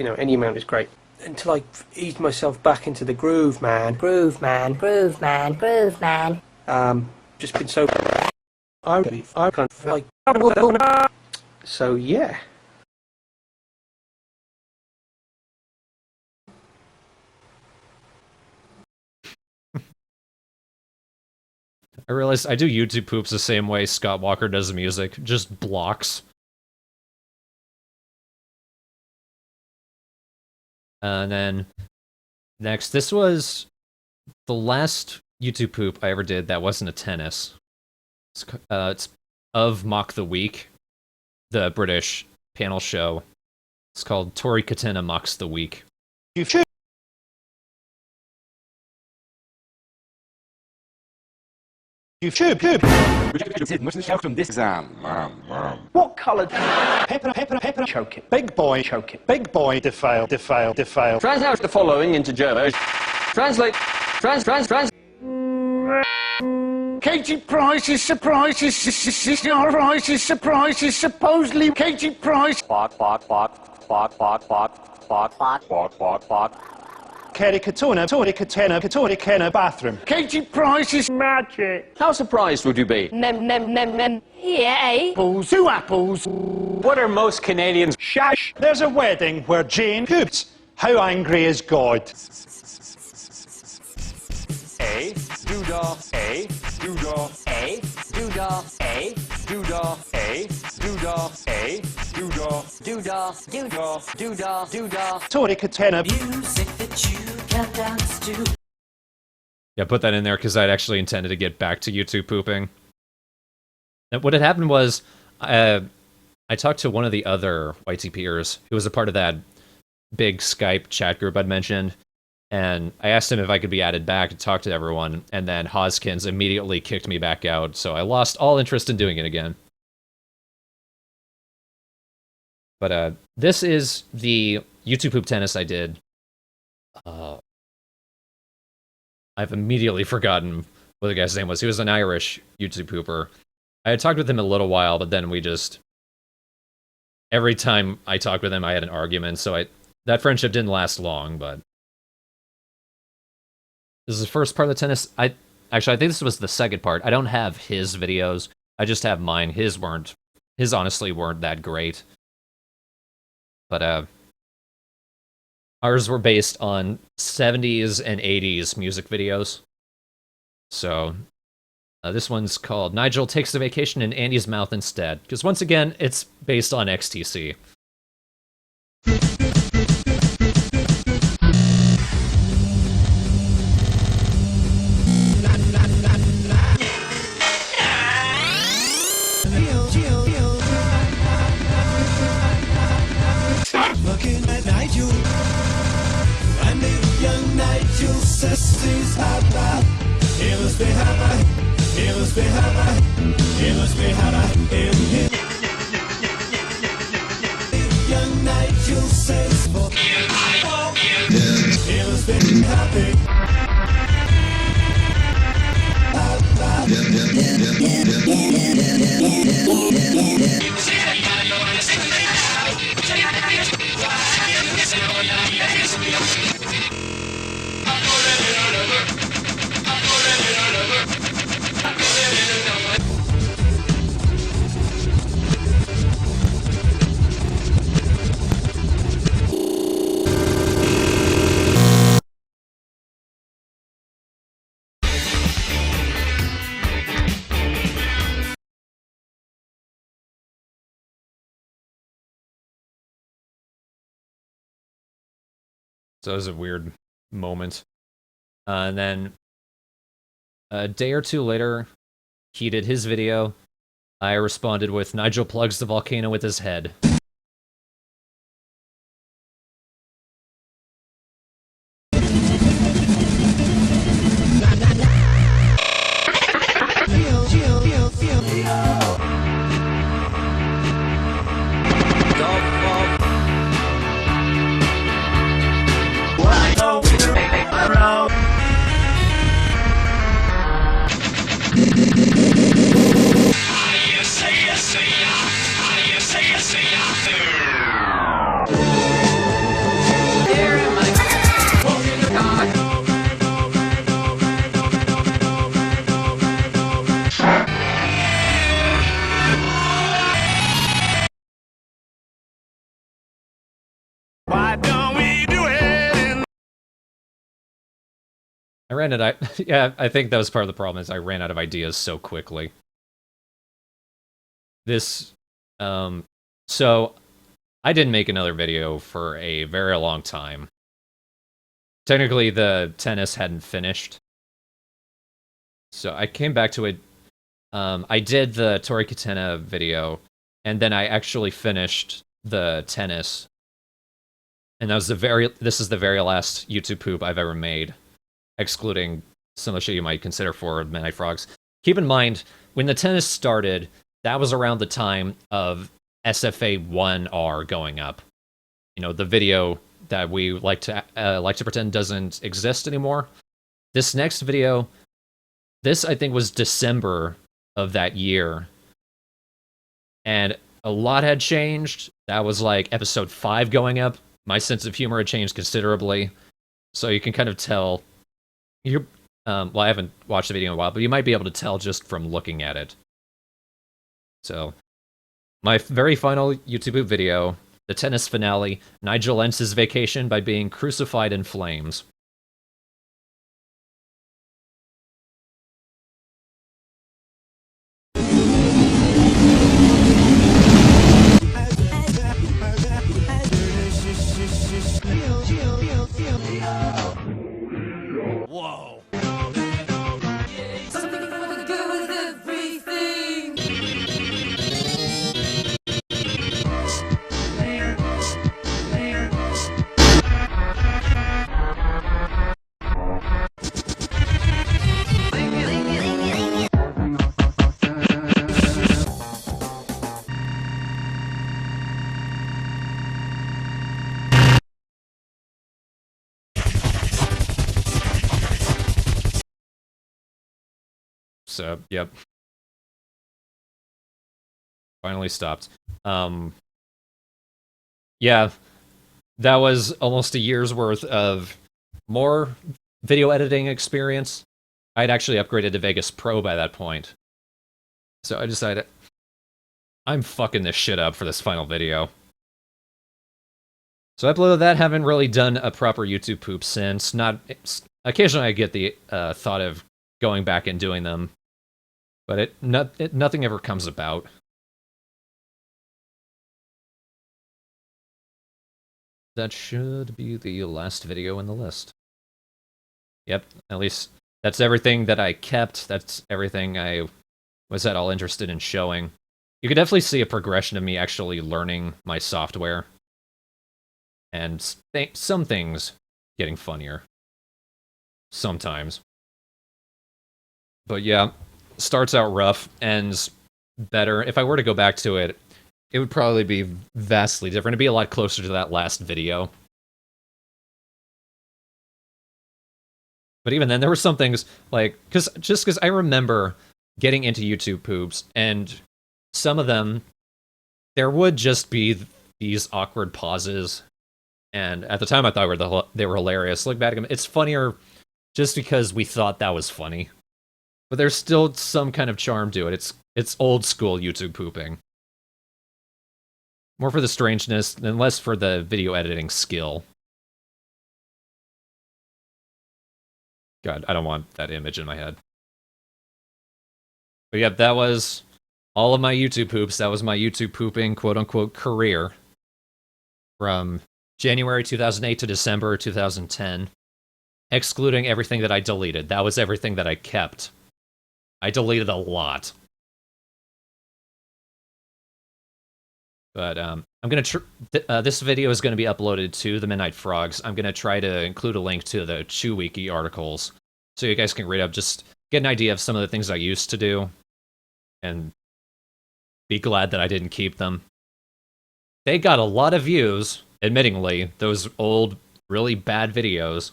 know, any amount is great. Until I ease myself back into the groove, man. Groove, man. Just been so. I can't like. So yeah. I realized I do YouTube poops the same way Scott Walker does music, just blocks. And then next, this was the last YouTube poop I ever did that wasn't a tennis. It's of Mock the Week, the British panel show. It's called Tori Katina Mocks the Week. YouTube. From this exam. What colour? Pepper. Choke it. Big boy. Choke it. Big boy. Defail. Translate the following into German. Translate. Trans. Katie Price is surprises. Surprises. Supposedly Katie Price. Plot. Kerry Katona, bathroom. Katie Price is magic. How surprised would you be? Yeah. Apples, 2 apples. What are most Canadians? Shash. There's a wedding where Jane pooped. How angry is God? A, doodah, A, doodah, A, doodah, A, doodah, A, doodah, A, doodah. Tori Katena. Music that you can dance to. Yeah, put that in there because I'd actually intended to get back to YouTube pooping. And what had happened was, I talked to one of the other YTPers who was a part of that big Skype chat group I'd mentioned, and I asked him if I could be added back to talk to everyone, and then Hoskins immediately kicked me back out, so I lost all interest in doing it again. But this is the YouTube poop tennis I did. I've immediately forgotten what the guy's name was. He was an Irish YouTube pooper. I had talked with him a little while, but then we just... Every time I talked with him, I had an argument, so that friendship didn't last long, but... This is the first part of the tennis. Actually, I think this was the second part. I don't have his videos. I just have mine. His honestly weren't that great. But, ours were based on 70s and 80s music videos. So, this one's called Nigel Takes a Vacation in Andy's Mouth Instead. Because once again, it's based on XTC. Looking at Nigel, and the young Nigel says he's happy. He must be happy. He must be happy. He must be happy in him. Nigel says, it was been happy. So it was a weird moment. And then a day or two later, he did his video. I responded with Nigel plugs the volcano with his head. Why don't we do it? I ran out. Yeah, I think that was part of the problem. Is I ran out of ideas so quickly. This, so I didn't make another video for a very long time. Technically, the tennis hadn't finished, so I came back to it. I did the Tori Katena video, and then I actually finished the tennis. And that was this is the very last YouTube poop I've ever made, excluding some of the shit you might consider for Midnight Frogs. Keep in mind, when the tennis started, that was around the time of SFA 1R going up. You know, the video that we like to pretend doesn't exist anymore. This next video, this I think was December of that year. And a lot had changed. That was like episode 5 going up. My sense of humor had changed considerably, so you can kind of tell. Well, I haven't watched the video in a while, but you might be able to tell just from looking at it. So, my very final YouTube video, the tennis finale, Nigel ends his vacation by being crucified in flames. Whoa. Something for the good with everything. So, yep. Finally stopped. Yeah, that was almost a year's worth of more video editing experience. I'd actually upgraded to Vegas Pro by that point. So I decided, I'm fucking this shit up for this final video. So I uploaded that, haven't really done a proper YouTube poop since. Occasionally I get the thought of going back and doing them, but nothing ever comes about. That should be the last video in the list. Yep, at least that's everything that I kept. That's everything I was at all interested in showing. You could definitely see a progression of me actually learning my software. And some things getting funnier. Sometimes. But yeah, starts out rough, ends better. If I were to go back to it, it would probably be vastly different. It'd be a lot closer to that last video. But even then, there were some things, like, because I remember getting into YouTube poops, and some of them, there would just be these awkward pauses, and at the time I thought they were hilarious. Look back at them, it's funnier just because we thought that was funny. But there's still some kind of charm to it. It's old school YouTube pooping. More for the strangeness, and less for the video editing skill. God, I don't want that image in my head. But yeah, that was all of my YouTube poops. That was my YouTube pooping, quote-unquote, career. From January 2008 to December 2010. Excluding everything that I deleted. That was everything that I kept. I deleted a lot. But I'm gonna this video is gonna be uploaded to the Midnight Frogs. I'm gonna try to include a link to the Chew Wiki articles, so you guys can read up, just get an idea of some of the things I used to do, and be glad that I didn't keep them. They got a lot of views, admittingly, those old, really bad videos,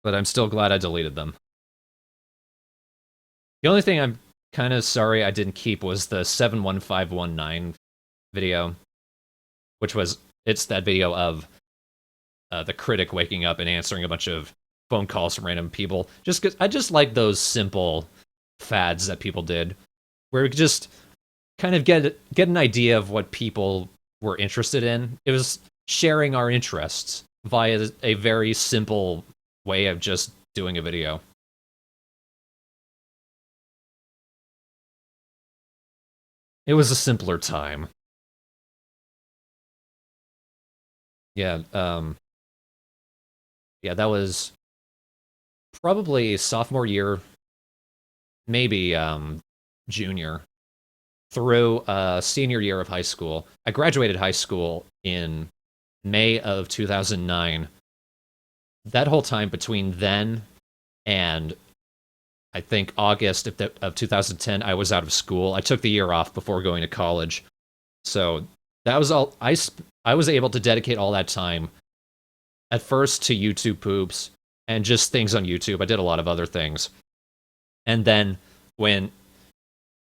but I'm still glad I deleted them. The only thing I'm kind of sorry I didn't keep was the 71519 video, which was, it's that video of the critic waking up and answering a bunch of phone calls from random people. Just because I just like those simple fads that people did, where we could just kind of get an idea of what people were interested in. It was sharing our interests via a very simple way of just doing a video. It was a simpler time. Yeah, yeah, that was probably sophomore year, maybe junior, through senior year of high school. I graduated high school in May of 2009. That whole time between then and I think August of 2010, I was out of school. I took the year off before going to college. So that was all. I was able to dedicate all that time, at first to YouTube poops and just things on YouTube. I did a lot of other things. And then when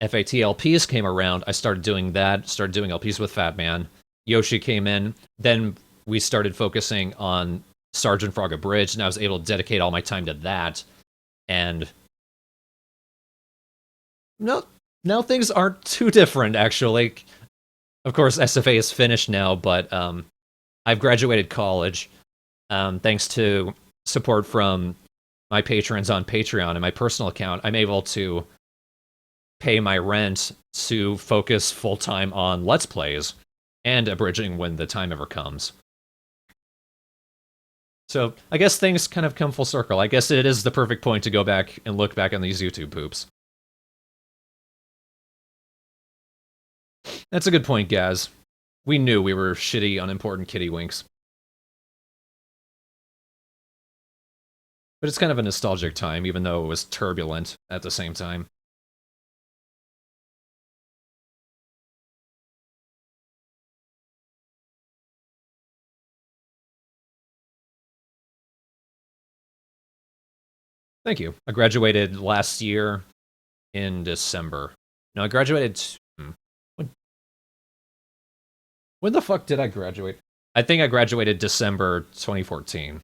FATLPs came around, I started doing that, started doing LPs with Fat Man. Yoshi came in. Then we started focusing on Sergeant Frog Abridged, and I was able to dedicate all my time to that. And no, now things aren't too different, actually. Of course, SFA is finished now, but I've graduated college. Thanks to support from my patrons on Patreon and my personal account, I'm able to pay my rent to focus full-time on Let's Plays and abridging when the time ever comes. So I guess things kind of come full circle. I guess it is the perfect point to go back and look back on these YouTube poops. That's a good point, Gaz. We knew we were shitty, unimportant kitty winks. But it's kind of a nostalgic time, even though it was turbulent at the same time. Thank you. I graduated last year in December. No, I graduated... When the fuck did I graduate? I think I graduated December 2014.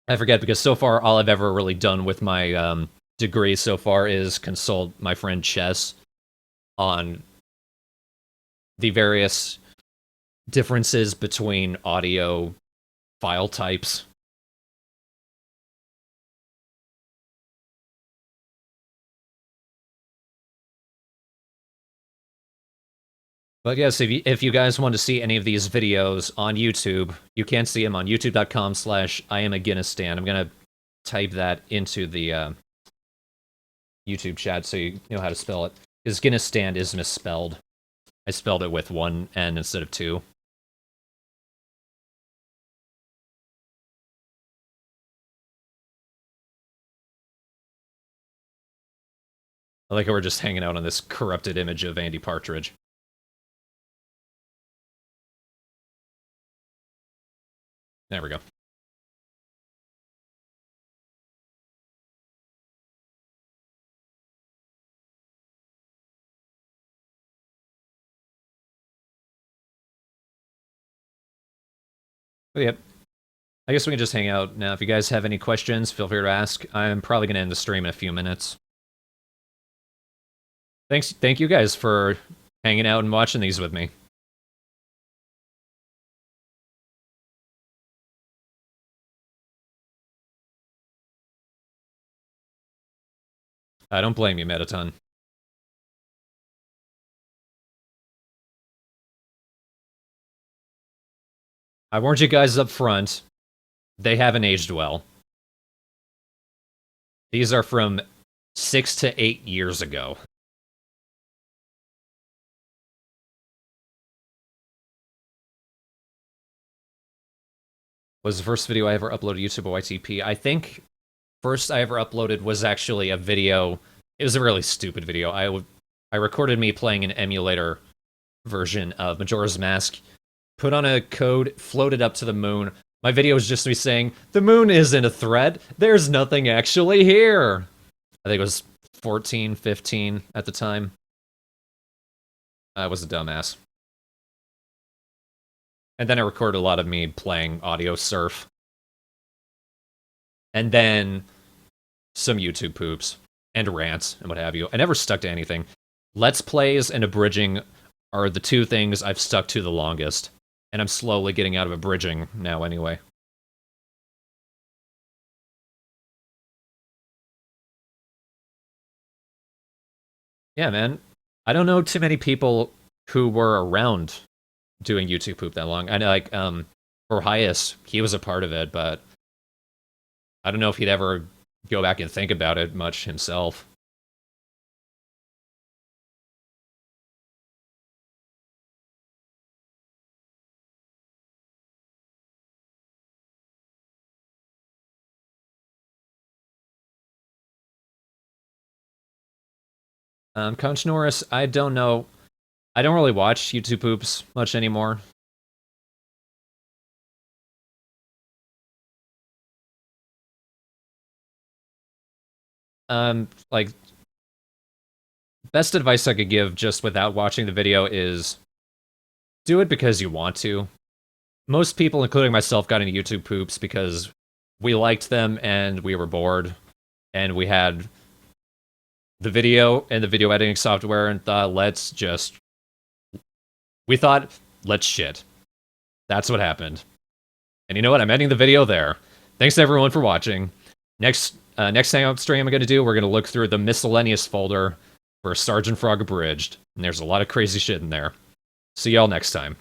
I forget, because so far all I've ever really done with my degree so far is consult my friend Chess on the various differences between audio file types. But yes, if you guys want to see any of these videos on YouTube, you can see them on youtube.com/IamAGuinnessStan. I'm going to type that into the YouTube chat so you know how to spell it. Because Guinness Stand is misspelled. I spelled it with one N instead of two. I like how we're just hanging out on this corrupted image of Andy Partridge. There we go. But yep. I guess we can just hang out now. If you guys have any questions, feel free to ask. I'm probably going to end the stream in a few minutes. Thank you guys for hanging out and watching these with me. I don't blame you, Metaton. I warned you guys up front. They haven't aged well. These are from 6 to 8 years ago. Was the first video I ever uploaded to YouTube a YTP? I think first I ever uploaded was actually a video. It was a really stupid video. I recorded me playing an emulator version of Majora's Mask, put on a code, floated up to the moon. My video was just me saying, the moon isn't a threat. There's nothing actually here. I think it was 14, 15 at the time. I was a dumbass. And then I recorded a lot of me playing Audio Surf. And then some YouTube poops and rants and what have you. I never stuck to anything. Let's Plays and abridging are the two things I've stuck to the longest. And I'm slowly getting out of abridging now anyway. Yeah, man. I don't know too many people who were around doing YouTube poop that long. I know, like, Orhias, he was a part of it, but I don't know if he'd ever go back and think about it much himself. Conch Norris, I don't know. I don't really watch YouTube poops much anymore. Like, best advice I could give just without watching the video is do it because you want to. Most people, including myself, got into YouTube poops because we liked them and we were bored and we had the video and the video editing software and thought, let's shit. That's what happened. And you know what? I'm ending the video there. Thanks everyone for watching. Next Hangout stream I'm going to do, we're going to look through the miscellaneous folder for Sergeant Frog Abridged. And there's a lot of crazy shit in there. See y'all next time.